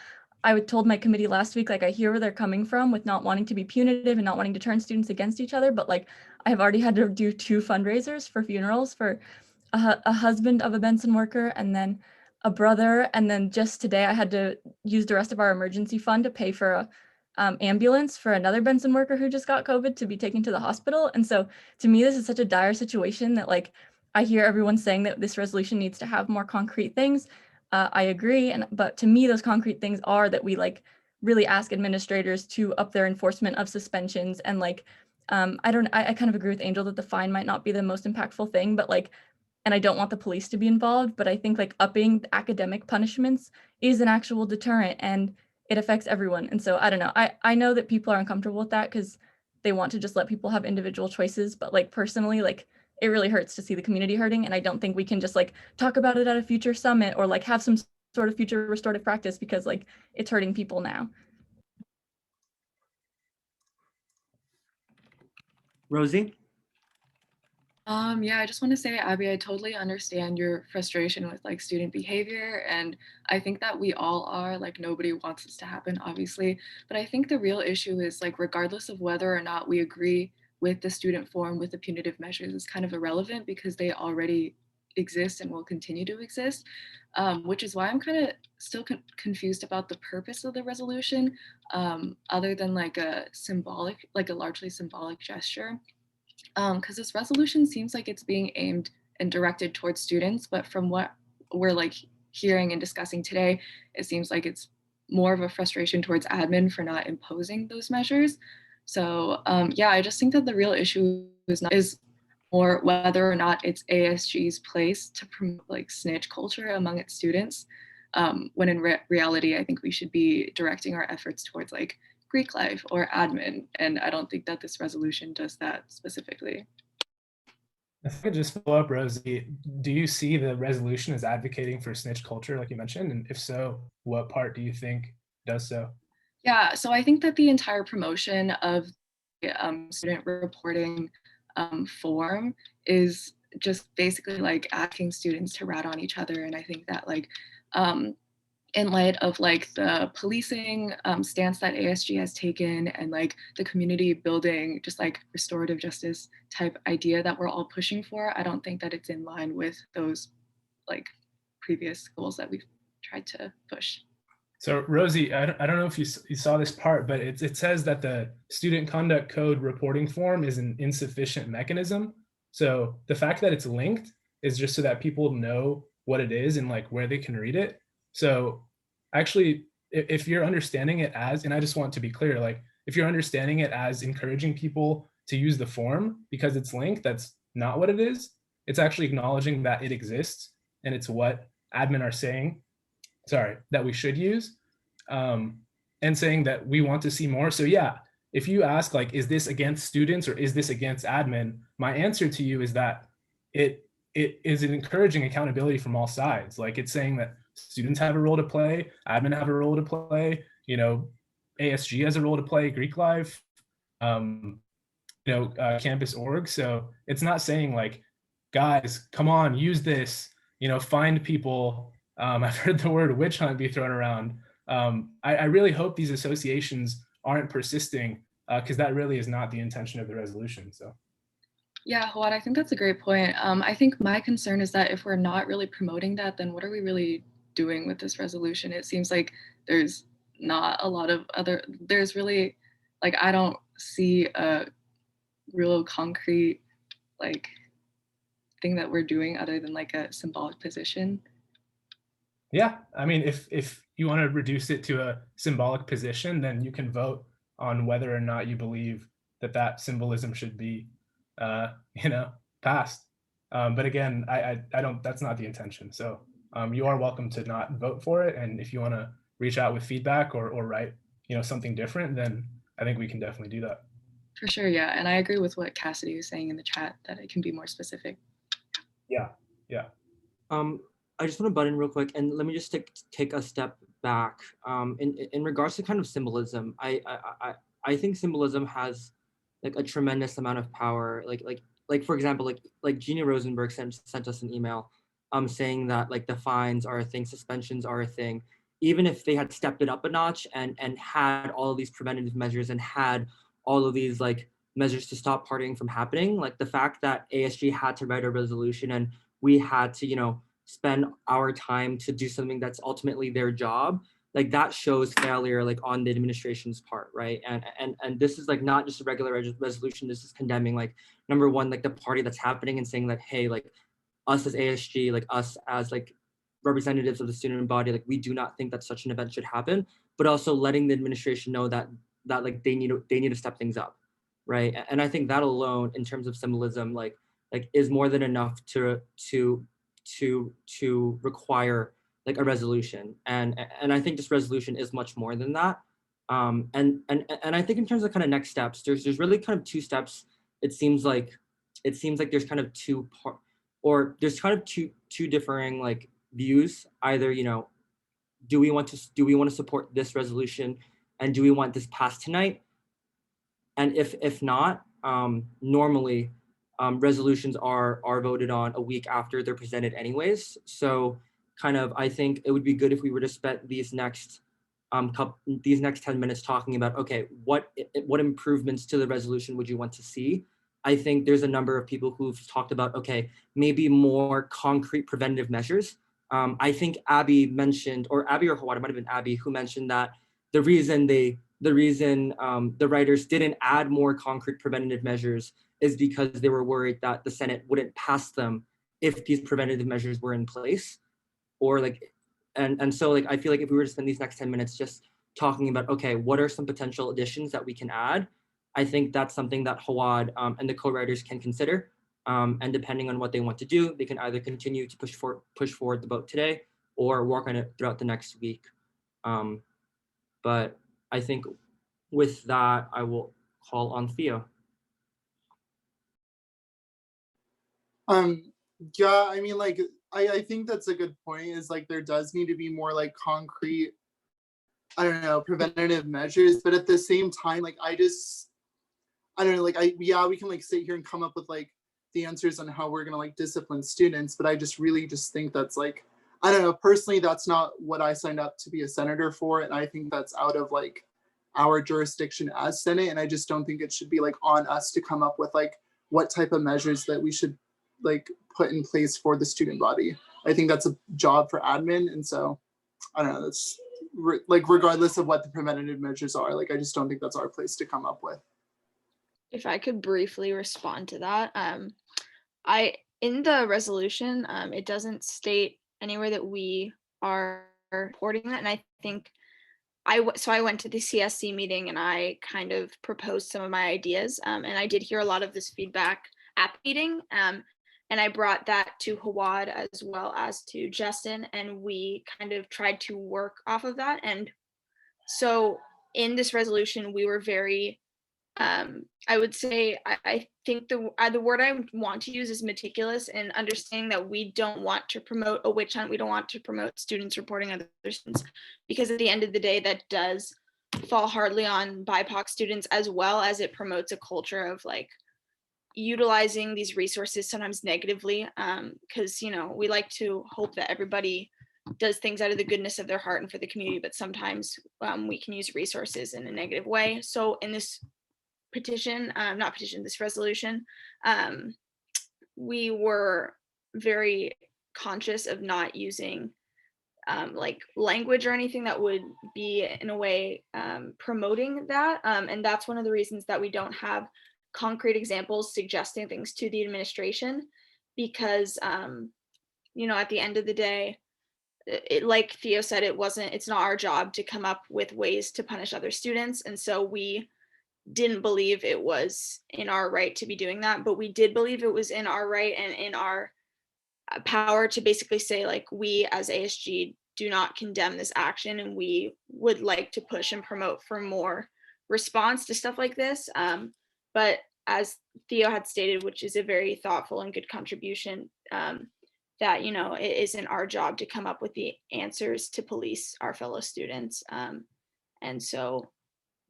I told my committee last week, like I hear where they're coming from with not wanting to be punitive and not wanting to turn students against each other, but like I have already had to do 2 fundraisers for funerals for a husband of a Benson worker and then a brother, and then just today I had to use the rest of our emergency fund to pay for a ambulance for another Benson worker who just got COVID to be taken to the hospital. And so to me, this is such a dire situation that like I hear everyone saying that this resolution needs to have more concrete things. I agree, but to me, those concrete things are that we like really ask administrators to up their enforcement of suspensions and like I kind of agree with Angel that the fine might not be the most impactful thing, but like, and I don't want the police to be involved, but I think like upping the academic punishments is an actual deterrent and it affects everyone. And so I don't know. I know that people are uncomfortable with that because they want to just let people have individual choices, but like personally, like it really hurts to see the community hurting. And I don't think we can just like talk about it at a future summit or like have some sort of future restorative practice because like it's hurting people now. Rosie? Yeah, I just want to say, Abby, I totally understand your frustration with like student behavior. And I think that we all are, like, nobody wants this to happen, obviously. But I think the real issue is like, regardless of whether or not we agree with the student forum with the punitive measures is kind of irrelevant because they already exist and will continue to exist, which is why I'm kind of still confused about the purpose of the resolution, other than like a symbolic, like a largely symbolic gesture. Because this resolution seems like it's being aimed and directed towards students, but from what we're like hearing and discussing today, it seems like it's more of a frustration towards admin for not imposing those measures. So yeah, I just think that the real issue is more whether or not it's ASG's place to promote like snitch culture among its students, when in reality, I think we should be directing our efforts towards like Greek life or admin. And I don't think that this resolution does that specifically. If I could just follow up, Rosie, do you see the resolution as advocating for snitch culture, like you mentioned? And if so, what part do you think does so? Yeah, so I think that the entire promotion of student reporting form is just basically like asking students to rat on each other. And I think that like, in light of like the policing stance that ASG has taken and like the community building, just like restorative justice type idea that we're all pushing for, I don't think that it's in line with those like previous goals that we've tried to push. So Rosie, I don't know if you saw this part, but it says that the student conduct code reporting form is an insufficient mechanism. So the fact that it's linked is just so that people know what it is and like where they can read it. So actually, if you're understanding it as, and I just want to be clear, like if you're understanding it as encouraging people to use the form because it's linked, that's not what it is. It's actually acknowledging that it exists and it's what admin are saying, that we should use, and saying that we want to see more. So yeah, if you ask like, is this against students or is this against admin? My answer to you is that it is an encouraging accountability from all sides. Like it's saying that students have a role to play, admin have a role to play, ASG has a role to play, Greek life, campus org. So it's not saying like, guys, come on, use this, find people. I've heard the word witch hunt be thrown around. I really hope these associations aren't persisting because that really is not the intention of the resolution. So. Yeah, Hawad, I think that's a great point. I think my concern is that if we're not really promoting that, then what are we really doing with this resolution? It seems like there's not a lot of there's really, like, I don't see a real concrete, like, thing that we're doing other than like a symbolic position. Yeah, I mean, if you want to reduce it to a symbolic position, then you can vote on whether or not you believe that symbolism should be passed. But again, I don't, that's not the intention. So you are welcome to not vote for it. And if you want to reach out with feedback or write, something different, then I think we can definitely do that. For sure, yeah. And I agree with what Cassidy was saying in the chat, that it can be more specific. Yeah. I just want to butt in real quick and let me just take a step back. In regards to kind of symbolism, I think symbolism has like a tremendous amount of power. Like for example, like Gina Rosenberg sent us an email saying that like the fines are a thing, suspensions are a thing. even if they had stepped it up a notch and had all of these preventative measures and had all of these like measures to stop partying from happening, like the fact that ASG had to write a resolution and we had to, you know, spend our time to do something that's ultimately their job, like that shows failure like on the administration's part, right? And this is like not just a regular resolution. This is condemning like number one, like the party that's happening and saying that, hey, like us as ASG, like us as like representatives of the student body, like we do not think that such an event should happen, but also letting the administration know that like they need to step things up, right? And I think that alone, in terms of symbolism, like is more than enough to require like a resolution. And I think this resolution is much more than that. And I think in terms of kind of next steps, there's really kind of two steps. It seems like there's kind of there's kind of two differing like views. Either, you know, do we want to support this resolution, and do we want this passed tonight? And if not, normally resolutions are voted on a week after they're presented anyways. So kind of, I think it would be good if we were to spend these next 10 minutes talking about, okay, what improvements to the resolution would you want to see? I think there's a number of people who've talked about, okay, maybe more concrete preventative measures. I think Abby mentioned, or Abby or Hawad, it might have been Abby, who mentioned that the reason the writers didn't add more concrete preventative measures is because they were worried that the Senate wouldn't pass them if these preventative measures were in place. Or like, and so like, I feel like if we were to spend these next 10 minutes just talking about, okay, what are some potential additions that we can add? I think that's something that Hawad and the co-writers can consider. And depending on what they want to do, they can either continue to push forward the vote today or work on it throughout the next week. But I think with that, I will call on Theo. Yeah, I mean, like, I think that's a good point, is like there does need to be more like concrete, I don't know, preventative measures. But at the same time, like I don't know, like yeah, we can like sit here and come up with like the answers on how we're gonna like discipline students, but I just really just think that's like, I don't know, personally, that's not what I signed up to be a senator for. And I think that's out of like our jurisdiction as Senate. And I just don't think it should be like on us to come up with like what type of measures that we should like put in place for the student body. I think that's a job for admin. And so I don't know, that's like regardless of what the preventative measures are, like I just don't think that's our place to come up with. If I could briefly respond to that, in the resolution, it doesn't state anywhere that we are supporting that, and I think I went to the CSC meeting and I kind of proposed some of my ideas, and I did hear a lot of this feedback at the meeting, and I brought that to Hawad as well as to Justin, and we kind of tried to work off of that. And so in this resolution, we were very I would say I think the word I want to use is meticulous, in understanding that we don't want to promote a witch hunt. We don't want to promote students reporting other students, because at the end of the day, that does fall hardly on BIPOC students, as well as it promotes a culture of like utilizing these resources sometimes negatively, because you know, we like to hope that everybody does things out of the goodness of their heart and for the community, but sometimes we can use resources in a negative way. So in this this resolution, we were very conscious of not using like language or anything that would be in a way promoting that. And that's one of the reasons that we don't have concrete examples suggesting things to the administration, because you know, at the end of the day, like Theo said, it's not our job to come up with ways to punish other students. And so we didn't believe it was in our right to be doing that, but we did believe it was in our right and in our power to basically say, like, we as ASG do not condemn this action, and we would like to push and promote for more response to stuff like this. But as Theo had stated, which is a very thoughtful and good contribution, that, you know, it isn't our job to come up with the answers to police our fellow students. And so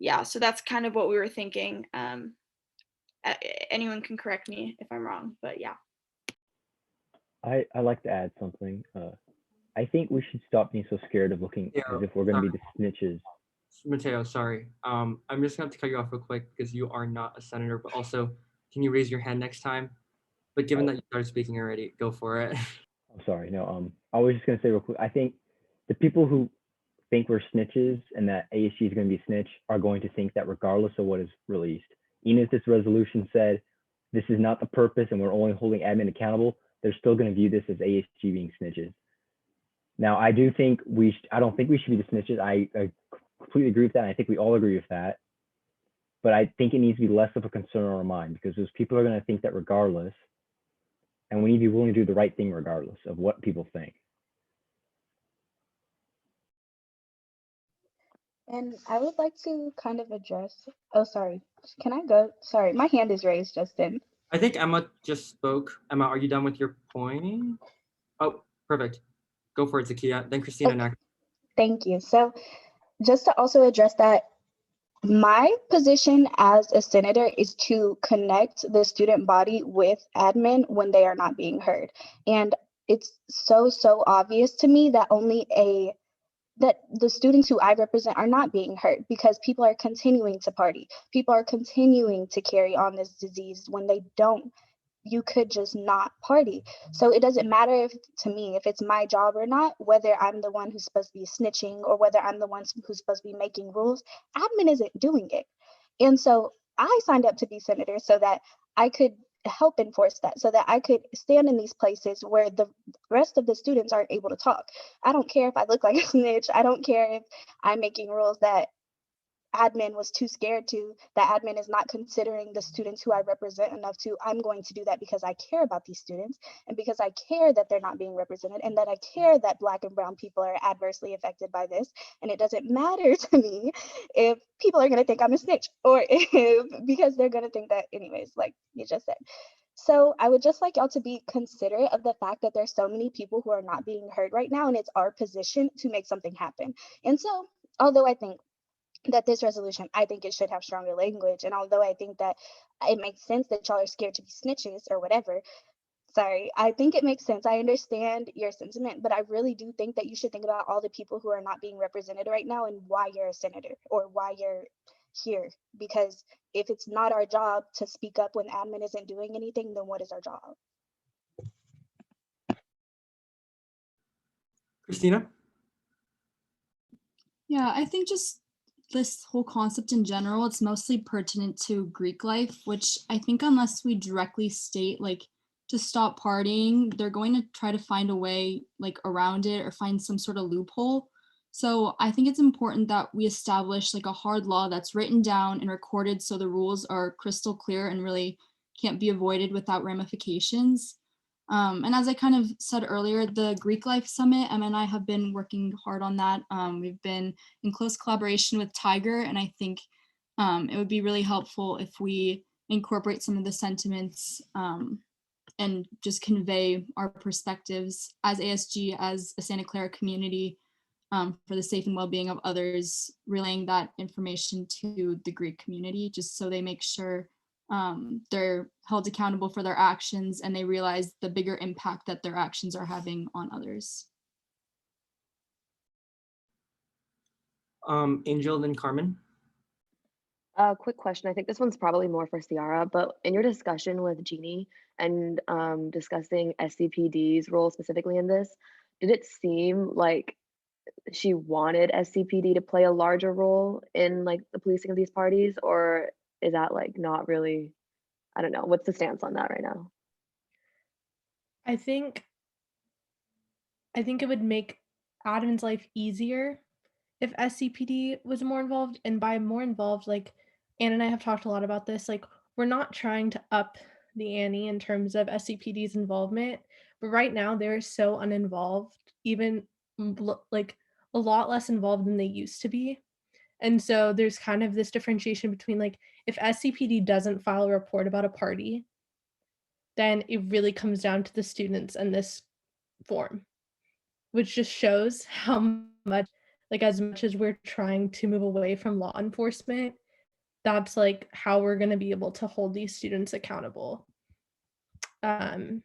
yeah, so that's kind of what we were thinking. Anyone can correct me if I'm wrong, but yeah. I like to add something. I think we should stop being so scared of looking as if we're going to be the snitches. Mateo, sorry. I'm just going to have to cut you off real quick because you are not a senator, but also, can you raise your hand next time? But given that you started speaking already, go for it. I'm sorry. No, I was just going to say real quick, I think the people who think we're snitches and that ASG is going to be a snitch are going to think that regardless of what is released, even if this resolution said this is not the purpose and we're only holding admin accountable, they're still going to view this as ASG being snitches. Now, I don't think we should be the snitches. I completely agree with that. And I think we all agree with that. But I think it needs to be less of a concern on our mind because those people are going to think that regardless, and we need to be willing to do the right thing regardless of what people think. And I would like to kind of address, oh, sorry, can I go? Sorry, my hand is raised, Justin. I think Emma just spoke. Emma, are you done with your point? Oh, perfect. Go for it, Zakia. Then Christina Okay. next. Thank you. So just to also address that, my position as a senator is to connect the student body with admin when they are not being heard. And it's so obvious to me that that the students who I represent are not being heard because people are continuing to party. People are continuing to carry on this disease when they don't. You could just not party. So it doesn't matter to me if it's my job or not, whether I'm the one who's supposed to be snitching or whether I'm the one who's supposed to be making rules. Admin isn't doing it. And so I signed up to be senator so that I could help enforce that, so that I could stand in these places where the rest of the students aren't able to talk. I don't care if I look like a snitch. I don't care if I'm making rules that admin was too scared to, that admin is not considering the students who I represent enough to. I'm going to do that because I care about these students and because I care that they're not being represented and that I care that Black and brown people are adversely affected by this. And it doesn't matter to me if people are going to think I'm a snitch or if, because they're going to think that anyways, like you just said. So I would just like y'all to be considerate of the fact that there's so many people who are not being heard right now, and it's our position to make something happen. And so, although I think that this resolution, I think it should have stronger language. And although I think that it makes sense that y'all are scared to be snitches or whatever, sorry, I think it makes sense. I understand your sentiment, but I really do think that you should think about all the people who are not being represented right now and why you're a senator or why you're here. Because if it's not our job to speak up when admin isn't doing anything, then what is our job? Christina? Yeah, I think just this whole concept in general, it's mostly pertinent to Greek life, which I think unless we directly state like to stop partying, they're going to try to find a way like around it or find some sort of loophole. So I think it's important that we establish like a hard law that's written down and recorded so the rules are crystal clear and really can't be avoided without ramifications. And as I kind of said earlier, the Greek Life Summit, Emma and I have been working hard on that. We've been in close collaboration with Tiger, and I think it would be really helpful if we incorporate some of the sentiments and just convey our perspectives as ASG, as a Santa Clara community, for the safe and well-being of others, relaying that information to the Greek community, just so they make sure they're held accountable for their actions and they realize the bigger impact that their actions are having on others. Angel, then Carmen. Quick question. I think this one's probably more for Ciara, but in your discussion with Jeannie and discussing SCPD's role specifically in this, did it seem like she wanted SCPD to play a larger role in like the policing of these parties, or is that like not really? I don't know. What's the stance on that right now? I think it would make admin's life easier if SCPD was more involved. And by more involved, like Anne and I have talked a lot about this, like we're not trying to up the ante in terms of SCPD's involvement, but right now they're so uninvolved, even like a lot less involved than they used to be. And so there's kind of this differentiation between like if SCPD doesn't file a report about a party, then it really comes down to the students and this form, which just shows how much, like as much as we're trying to move away from law enforcement, that's like how we're going to be able to hold these students accountable. And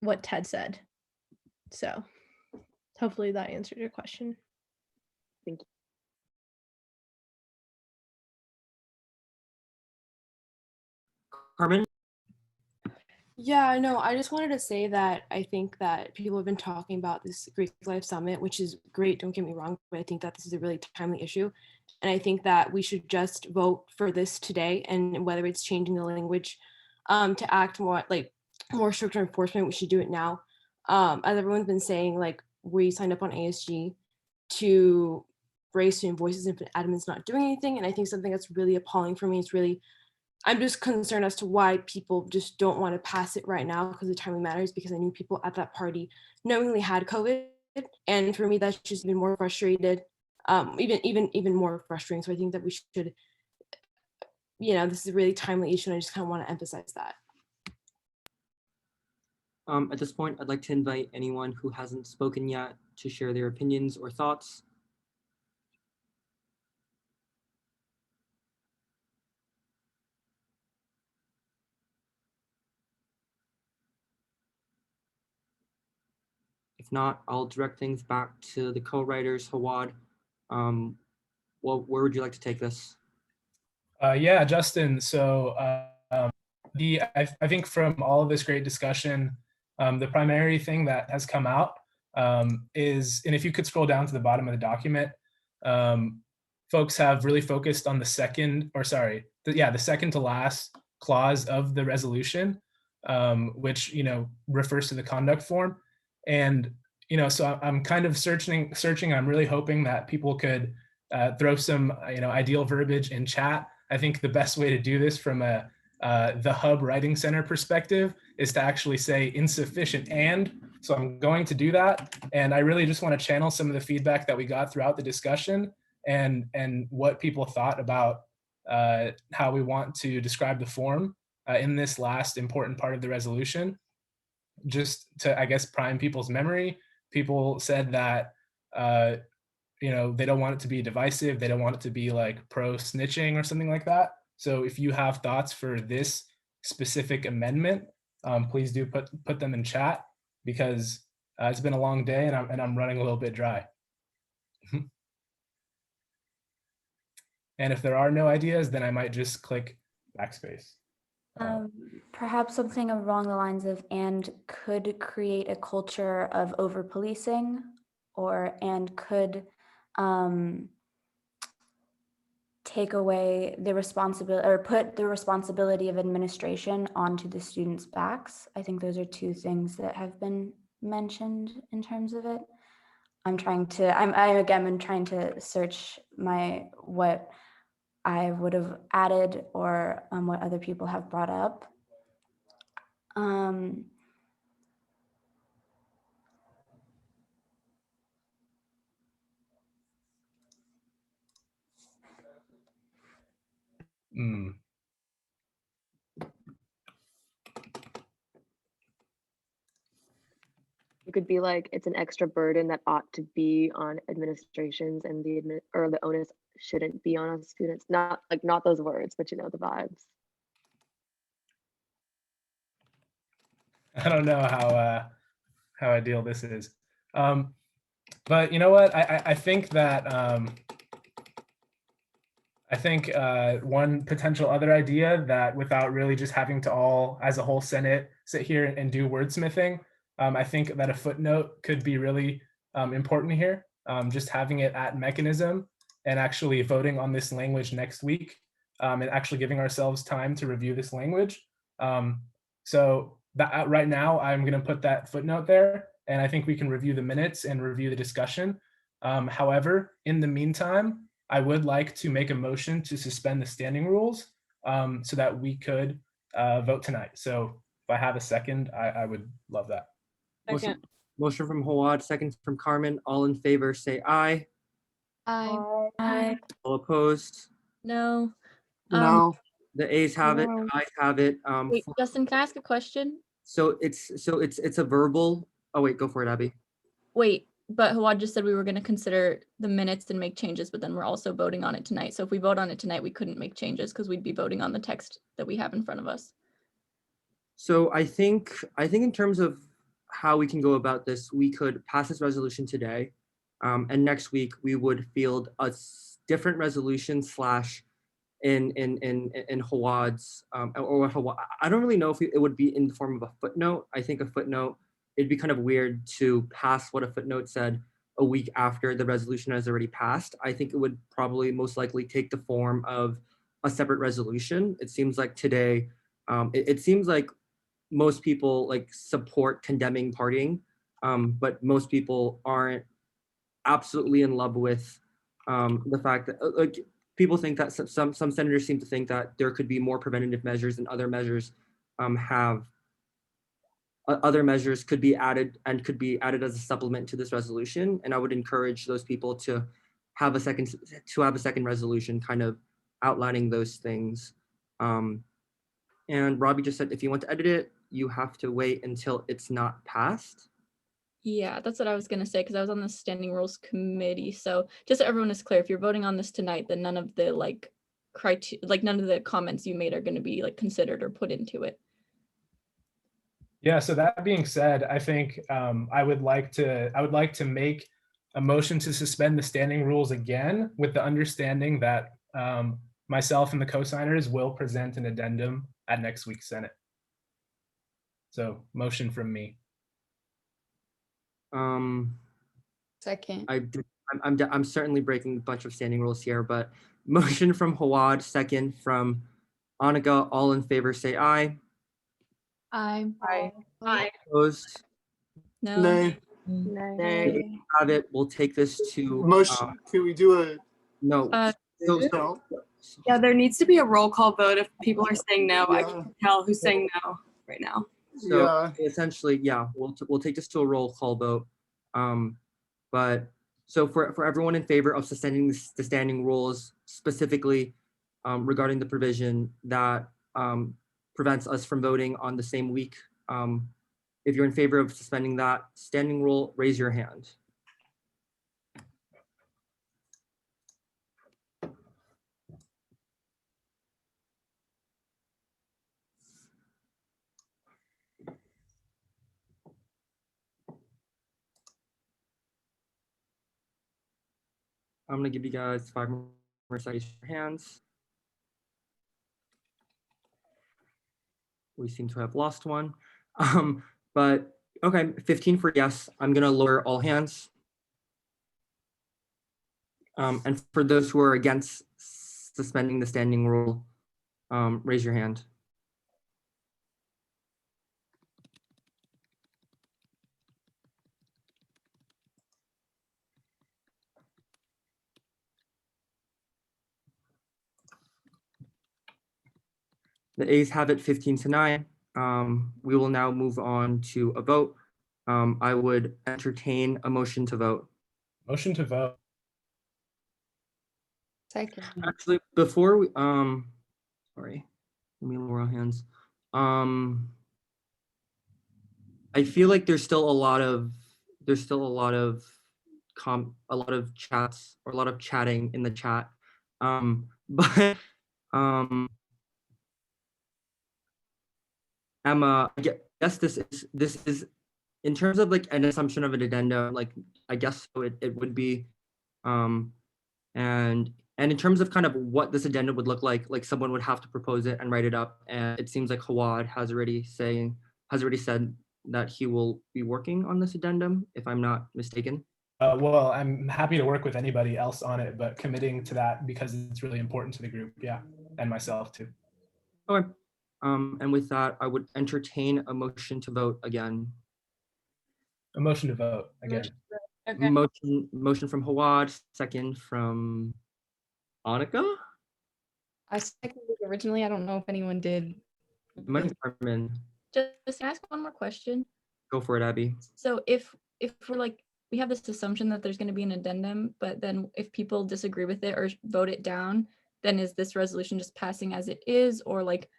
what Ted said. So Hopefully that answered your question. Thank you. Carmen? Yeah, I know. I just wanted to say that I think that people have been talking about this Greek Life Summit, which is great, don't get me wrong, but I think that this is a really timely issue. And I think that we should just vote for this today, and whether it's changing the language to act more stricter enforcement, we should do it now. As everyone's been saying, like, we signed up on ASG to raise student voices if admin's not doing anything. And I think something that's really appalling for me is I'm just concerned as to why people just don't want to pass it right now because the timing matters, because I knew people at that party knowingly had COVID. And for me, that's just been more frustrated, even more frustrating. So I think that we should, this is a really timely issue, and I just kind of want to emphasize that. At this point, I'd like to invite anyone who hasn't spoken yet to share their opinions or thoughts. If not, I'll direct things back to the co-writers. Hawad, where would you like to take this? Yeah, Justin. So I think from all of this great discussion, the primary thing that has come out is, and if you could scroll down to the bottom of the document, folks have really focused on the second to last clause of the resolution, which refers to the conduct form. And so I'm kind of searching. I'm really hoping that people could throw some ideal verbiage in chat. I think the best way to do this from the Hub Writing Center perspective is to actually say insufficient and. So I'm going to do that, and I really just want to channel some of the feedback that we got throughout the discussion and what people thought about how we want to describe the form in this last important part of the resolution. Just to, I guess, prime people's memory, people said that they don't want it to be divisive. They don't want it to be like pro snitching or something like that. So if you have thoughts for this specific amendment, please do put them in chat, because it's been a long day and I'm running a little bit dry. And if there are no ideas, then I might just click backspace. Perhaps something along the lines of "and could create a culture of over-policing," and could take away the responsibility, or put the responsibility of administration onto the students' backs. I think those are two things that have been mentioned in terms of it. I'm trying to search what I would have added, or what other people have brought up. It could be like, it's an extra burden that ought to be on administrations, and the onus shouldn't be on us students. Not those words, but the vibes. I don't know how ideal this is, but you know what? I think that one potential other idea, that without really just having to all as a whole Senate sit here and do wordsmithing, I think that a footnote could be really important here. Just having it at mechanism and actually voting on this language next week, and actually giving ourselves time to review this language. So that right now, I'm going to put that footnote there, and I think we can review the minutes and review the discussion. However, in the meantime, I would like to make a motion to suspend the standing rules so that we could vote tonight. So if I have a second, I would love that. Motion from Hawad, second from Carmen. All in favor, say aye. Aye. Aye. All opposed? No. No. The ayes have it. No. Ayes have it. Wait, Justin, can I ask a question? So it's a verbal. Oh wait, go for it, Abby. Wait, but Hawad just said we were going to consider the minutes and make changes, but then we're also voting on it tonight. So if we vote on it tonight, we couldn't make changes because we'd be voting on the text that we have in front of us. So I think in terms of how we can go about this, we could pass this resolution today, and next week we would field a different resolution slash in Hawad's or Hawad. I don't really know if it would be in the form of a footnote. I think a footnote, it'd be kind of weird to pass what a footnote said a week after the resolution has already passed. I think it would probably most likely take the form of a separate resolution. It seems like today, it seems like most people like support condemning partying, but most people aren't absolutely in love with the fact that like people think that some senators seem to think that there could be more preventative measures and other measures other measures could be added and could be added as a supplement to this resolution. And I would encourage those people to have a second resolution kind of outlining those things. And Robbie just said, if you want to edit it, you have to wait until it's not passed. Yeah, that's what I was gonna say because I was on the standing rules committee. So just so everyone is clear, if you're voting on this tonight, then none of the none of the comments you made are going to be like considered or put into it. Yeah, so that being said, I think I would like to make a motion to suspend the standing rules again with the understanding that myself and the co-signers will present an addendum at next week's Senate. So motion from me. Second. I'm certainly breaking a bunch of standing rules here, but motion from Hawad, second from Annika. All in favor say aye. Aye. Aye. Opposed? No. Nay. We have it. We'll take this to Motion. Can we do a no? no? Yeah, there needs to be a roll call vote if people are saying no. I can't tell who's saying no right now. So essentially, yeah, we'll take this to a roll call vote. But so for everyone in favor of suspending the standing rules, specifically regarding the provision that prevents us from voting on the same week, if you're in favor of suspending that standing rule, raise your hand. I'm gonna give you guys 5 more seconds for hands. We seem to have lost one. But okay, 15 for yes. I'm gonna lower all hands. And for those who are against suspending the standing rule, raise your hand. The ayes have it 15-9. We will now move on to a vote. I would entertain a motion to vote. Motion to vote. Second. Actually, before we, sorry, let me lower our hands. I feel like there's still a lot of chats or a lot of chatting in the chat. But Emma, I guess this is in terms of like an assumption of an addendum, like I guess so it would be, and in terms of kind of what this addendum would look like someone would have to propose it and write it up, and it seems like Hawad has already said that he will be working on this addendum, if I'm not mistaken. Well, I'm happy to work with anybody else on it, but committing to that because it's really important to the group, yeah, and myself too. Okay. And with that, I would entertain a motion to vote again. A motion to vote again. Okay. Motion from Hawad, second from Annika? I seconded it originally. I don't know if anyone did. Carmen. Just ask one more question. Go for it, Abby. So if we're like, we have this assumption that there's going to be an addendum, but then if people disagree with it or vote it down, then is this resolution just passing as it is? Or like,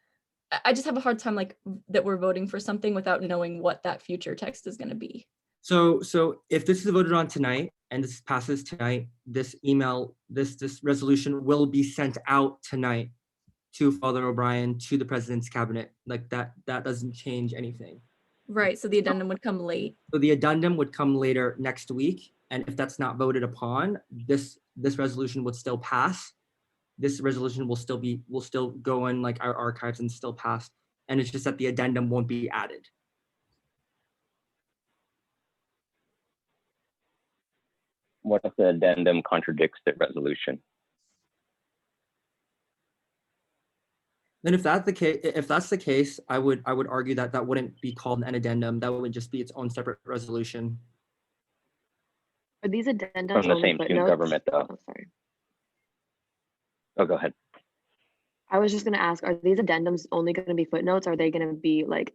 I just have a hard time like that we're voting for something without knowing what that future text is going to be. So if this is voted on tonight and this passes tonight, this resolution will be sent out tonight to Father O'Brien, to the president's cabinet. Like that doesn't change anything. Right, so the addendum would come late. So the addendum would come later next week, and if that's not voted upon, this resolution would still pass. This resolution will still go in like our archives and still pass, and it's just that the addendum won't be added. What if the addendum contradicts the resolution? Then if that's the case, I would argue that that wouldn't be called an addendum. That would just be its own separate resolution. Are these addendums From the only same student footnotes? government, though. Oh, sorry. Oh, go ahead. I was just gonna ask, are these addendums only gonna be footnotes? Or are they gonna be like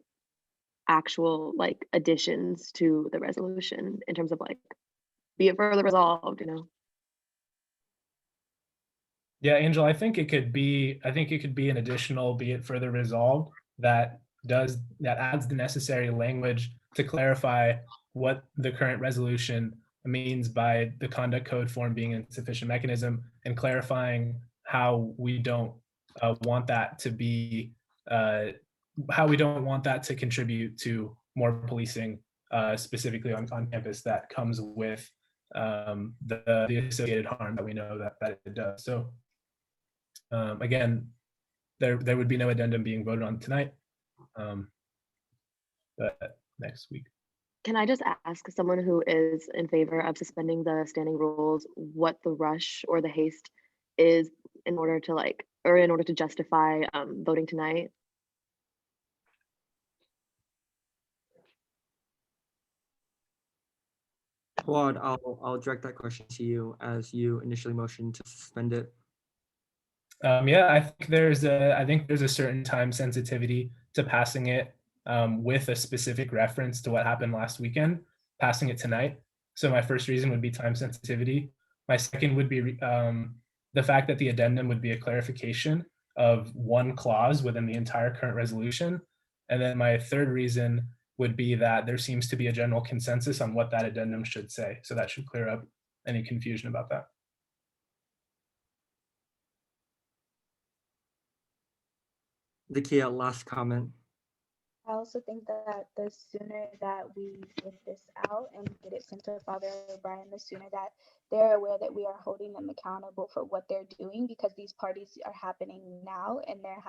actual like additions to the resolution in terms of like, be it further resolved, you know? Yeah, Angel, I think it could be an additional, be it further resolved, that adds the necessary language to clarify what the current resolution means by the conduct code form being an insufficient mechanism, and clarifying how we don't want that to be how we don't want that to contribute to more policing, specifically on campus, that comes with the associated harm that we know that it does. So again, there would be no addendum being voted on tonight, but next week. Can I just ask someone who is in favor of suspending the standing rules what the rush or the haste is in order to justify voting tonight? Claude, I'll direct that question to you as you initially motioned to suspend it. Yeah, I think there's a certain time sensitivity to passing it with a specific reference to what happened last weekend, passing it tonight. So my first reason would be time sensitivity. My second would be the fact that the addendum would be a clarification of one clause within the entire current resolution. And then my third reason would be that there seems to be a general consensus on what that addendum should say. So that should clear up any confusion about that. Zakia, last comment. I also think that the sooner that we get this out and get it sent to Father O'Brien, the sooner that they're aware that we are holding them accountable for what they're doing, because these parties are happening now and they're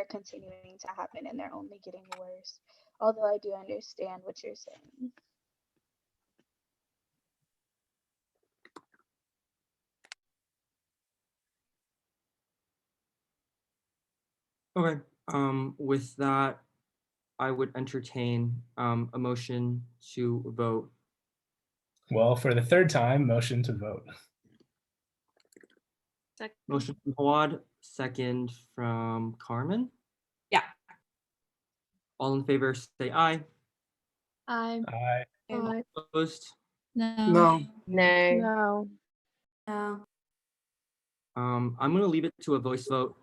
continuing to happen and they're only getting worse. Although I do understand what you're saying. Okay. With that, I would entertain a motion to vote. Well, for the third time, motion to vote. Second. Motion from Hawad, second from Carmen. Yeah. All in favor, say aye. Aye. Aye. Opposed? No. No. No. I'm going to leave it to a voice vote.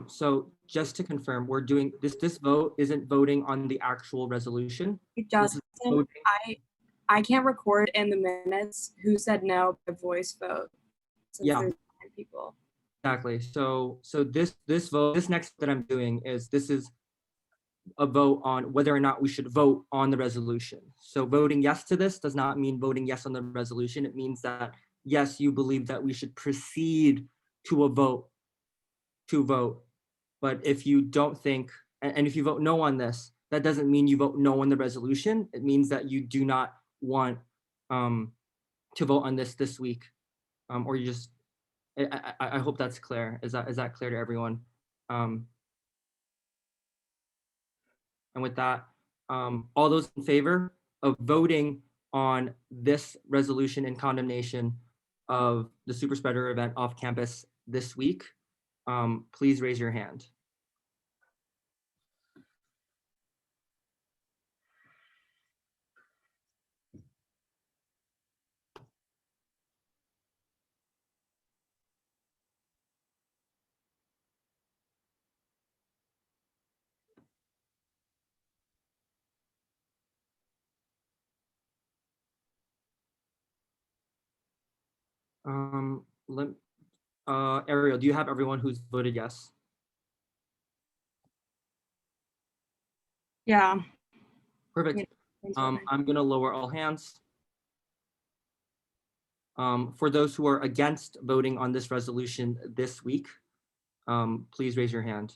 So just to confirm, we're doing this vote isn't voting on the actual resolution. Justin, I can't record in the minutes who said no by voice vote. Since Yeah. there's 9 people. Exactly. So this vote, this next that I'm doing is a vote on whether or not we should vote on the resolution. So voting yes to this does not mean voting yes on the resolution. It means that yes, you believe that we should proceed to a vote, But if you don't think, and if you vote no on this, that doesn't mean you vote no on the resolution. It means that you do not want to vote on this week, or you just. I hope that's clear. Is that clear to everyone? And with that, all those in favor of voting on this resolution in condemnation of the super spreader event off campus this week, please raise your hand. Ariel, do you have everyone who's voted yes? Yeah. Perfect. I'm gonna lower all hands. For those who are against voting on this resolution this week, please raise your hand.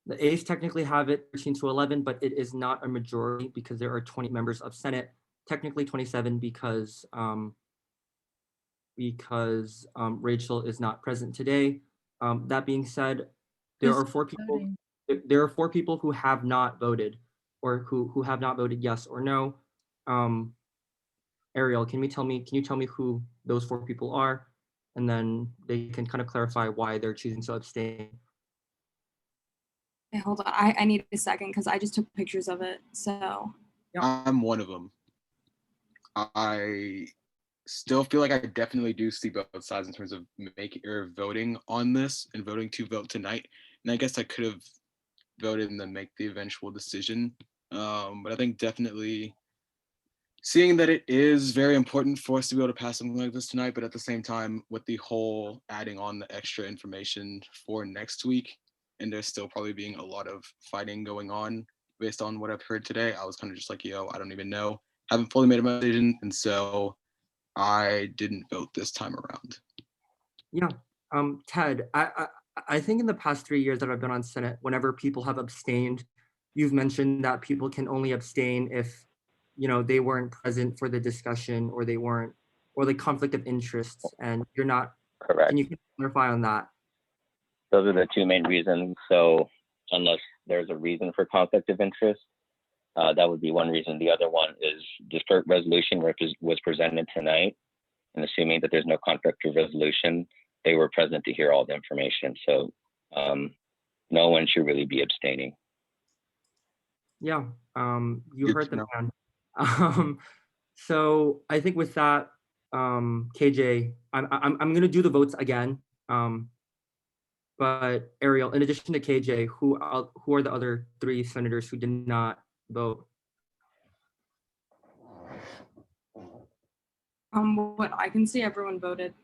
The A's technically have it 13 to 11, but it is not a majority because there are 20 members of Senate, technically 27 because Rachel is not present today. That being said, there Who's are 4 people. voting? There are 4 people who have not voted, or who have not voted yes or no. Ariel, can you tell me who those 4 people are, and then they can kind of clarify why they're choosing to abstain. Okay, hold on. I need a second because I just took pictures of it. So I'm one of them. I still feel like I definitely do see both sides in terms of making or voting on this and voting to vote tonight. And I guess I could have voted and then make the eventual decision. But I think definitely seeing that it is very important for us to be able to pass something like this tonight, but at the same time, with the whole adding on the extra information for next week, and there's still probably being a lot of fighting going on based on what I've heard today, I was kind of just like, yo, I don't even know. Haven't fully made a decision, and so I didn't vote this time around. Yeah, Ted, I think in the past 3 years that I've been on Senate, whenever people have abstained, you've mentioned that people can only abstain if, they weren't present for the discussion, or they weren't, or the conflict of interests, and you're not. Correct. Can you clarify on that? Those are the 2 main reasons. So unless there's a reason for conflict of interest, that would be one reason. The other one is the resolution was presented tonight, and assuming that there's no conflict of resolution, they were present to hear all the information. So no one should really be abstaining. Yeah, you heard the man. So I think with that, KJ, I'm gonna do the votes again. But Ariel, in addition to KJ, who are the other 3 senators who did not vote? what I can see, everyone voted.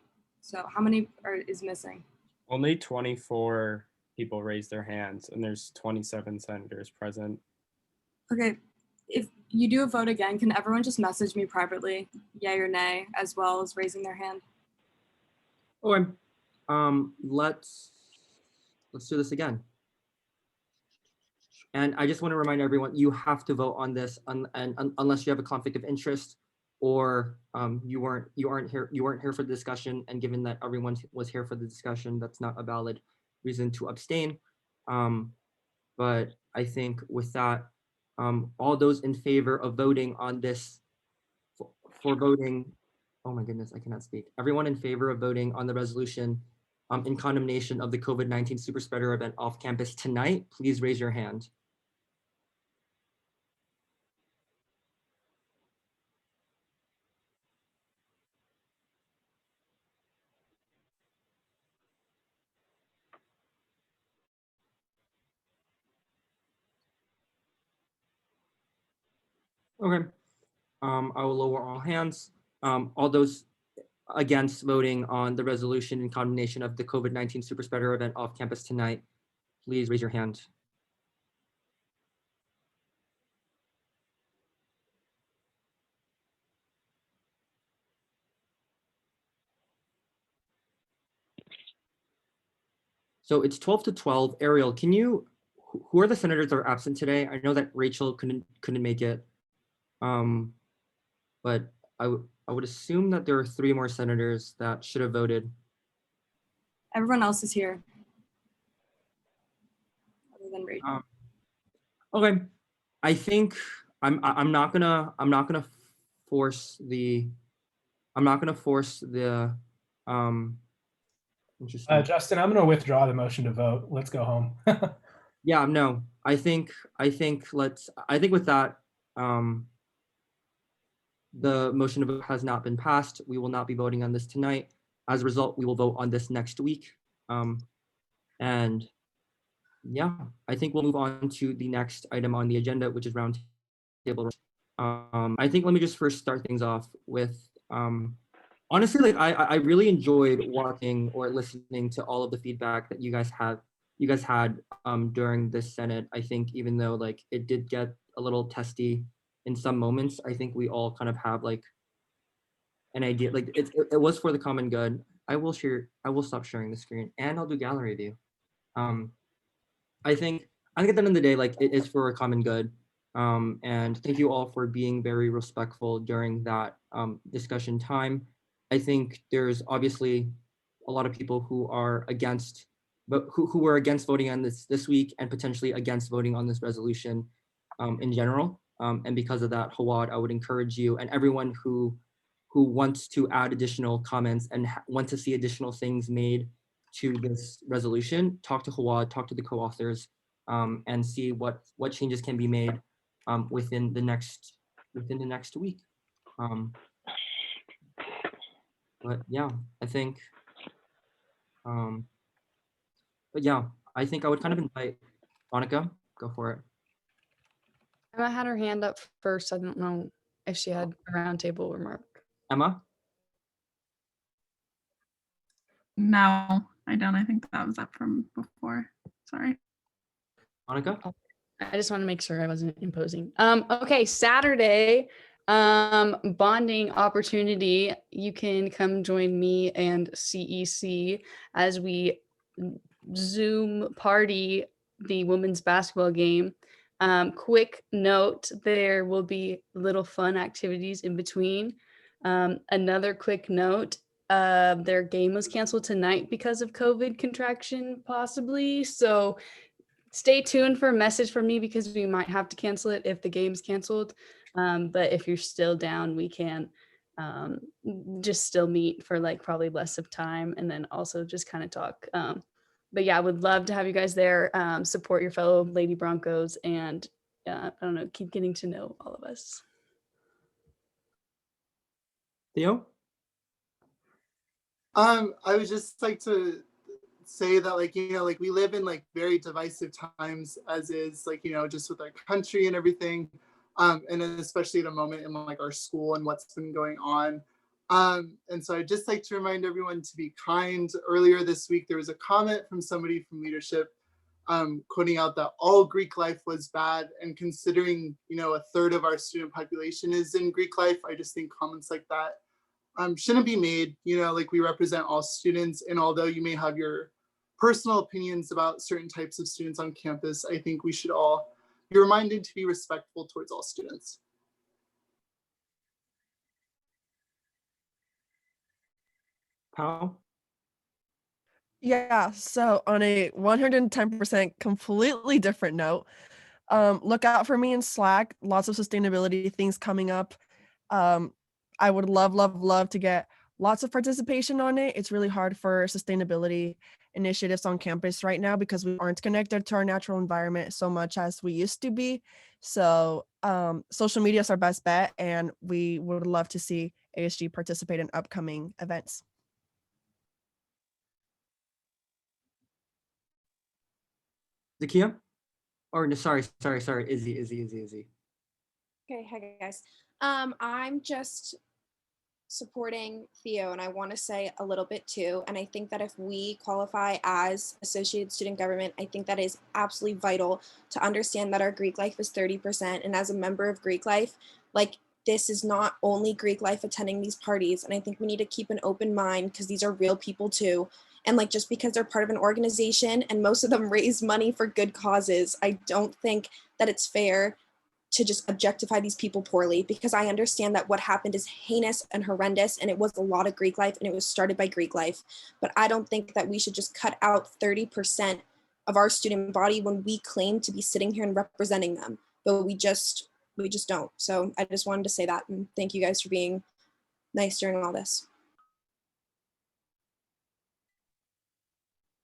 So how many is missing? Only 24 people raised their hands, and there's 27 senators present. Okay, if you do a vote again, can everyone just message me privately, yay or nay, as well as raising their hand? Okay, let's do this again. And I just want to remind everyone, you have to vote on this, unless you have a conflict of interest, or you aren't here for the discussion. And given that everyone was here for the discussion, that's not a valid reason to abstain. But I think with that, all those in favor of voting on this, for voting, oh my goodness, I cannot speak. Everyone in favor of voting on the resolution in condemnation of the COVID-19 super spreader event off campus tonight, please raise your hand. Okay, I will lower all hands. All those against voting on the resolution in condemnation of the COVID-19 super spreader event off campus tonight, please raise your hand. So it's 12 to 12. Ariel, who are the senators that are absent today? I know that Rachel couldn't make it, but I would assume that there are 3 more senators that should have voted. Everyone else is here, other than Rachel. Okay, I think I'm not gonna force the. Interesting. Justin, I'm going to withdraw the motion to vote. Let's go home. Yeah, no, I think with that, the motion to vote has not been passed. We will not be voting on this tonight. As a result, we will vote on this next week. And yeah, I think we'll move on to the next item on the agenda, which is roundtable. I think let me just first start things off with honestly, like I really enjoyed watching or listening to all of the feedback that you guys had during this Senate. I think even though like it did get a little testy in some moments, I think we all kind of have like an idea, like it was for the common good. I will stop sharing the screen and I'll do gallery view. I think at the end of the day, like it is for a common good. And thank you all for being very respectful during that discussion time. I think there's obviously a lot of people who are against, but who were against voting on this week and potentially against voting on this resolution in general. And because of that, Hawad, I would encourage you and everyone who wants to add additional comments and want to see additional things made to this resolution, talk to Hawad, talk to the co-authors, and see what changes can be made within the next week. But yeah, I think, but yeah, I think I would kind of invite Monica, go for it. Emma had her hand up first. I don't know if she had a roundtable remark. Emma? No, I don't. I think that was up from before. Sorry. Monica? I just want to make sure I wasn't imposing. Okay, Saturday, bonding opportunity. You can come join me and CEC as we Zoom party the women's basketball game. Quick note, there will be little fun activities in between. Another quick note, their game was canceled tonight because of COVID contraction, possibly. So stay tuned for a message from me because we might have to cancel it if the game's canceled. But if you're still down, we can just still meet for like probably less of time and then also just kind of talk. But yeah, I would love to have you guys there, support your fellow Lady Broncos, and I don't know, keep getting to know all of us. Theo? I would just like to say that, like, you know, like we live in like very divisive times as is, like, you know, just with our country and everything. And then especially at a moment in like our school and what's been going on. And so I'd just like to remind everyone to be kind. Earlier this week, there was a comment from somebody from leadership quoting out that all Greek life was bad. And considering, you know, a third of our student population is in Greek life, I just think comments like that shouldn't be made. You know, like we represent all students. And although you may have your personal opinions about certain types of students on campus, I think we should all be reminded to be respectful towards all students. How? Yeah, so on a 110% completely different note, look out for me in Slack, lots of sustainability things coming up. I would love to get lots of participation on it. It's really hard for sustainability initiatives on campus right now because we aren't connected to our natural environment so much as we used to be. So social media is our best bet, and we would love to see ASG participate in upcoming events. Zakia? Or no, sorry, Izzy. Okay, hi guys. I'm just supporting Theo, and I want to say a little bit too. And I think that if we qualify as Associated Student Government, I think that is absolutely vital to understand that our Greek life is 30%. And as a member of Greek life, like this is not only Greek life attending these parties. And I think we need to keep an open mind because these are real people too. And like, just because they're part of an organization and most of them raise money for good causes, I don't think that it's fair to just objectify these people poorly, because I understand that what happened is heinous and horrendous, and it was a lot of Greek life, and it was started by Greek life. But I don't think that we should just cut out 30% of our student body when we claim to be sitting here and representing them, but we just don't. So I just wanted to say that, and thank you guys for being nice during all this.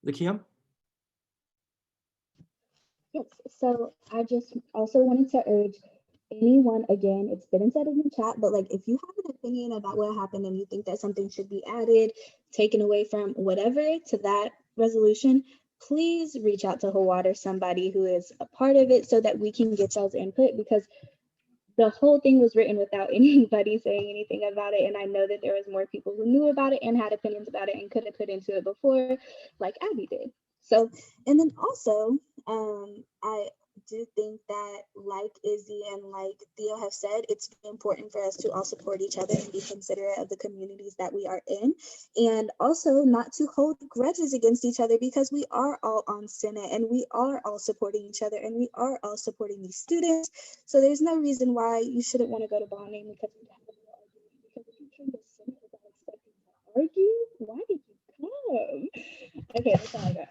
Zakia? Yes, so I just also wanted to urge anyone, again, it's been said in the chat, but like if you have an opinion about what happened and you think that something should be added, taken away from, whatever, to that resolution, please reach out to Hawad or somebody who is a part of it so that we can get y'all's input, because the whole thing was written without anybody saying anything about it. And I know that there was more people who knew about it and had opinions about it and could have put into it before, like Abby did. So, and then also, I do think that, like Izzy and like Theo have said, it's important for us to all support each other and be considerate of the communities that we are in, and also not to hold grudges against each other, because we are all on Senate and we are all supporting each other and we are all supporting these students. So there's no reason why you shouldn't want to go to bonding because we have a little argument. Because if you came to Senate without expecting to argue, why did you come? Okay, that's all I got.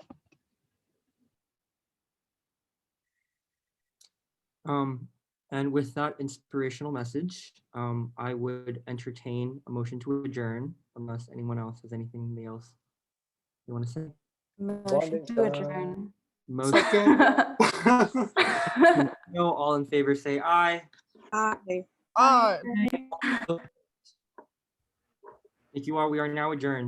And with that inspirational message, I would entertain a motion to adjourn, unless anyone else has anything else you want to say. Motion to adjourn. Motion. No, all in favor say aye. Aye. Aye. Thank you all. We are now adjourned.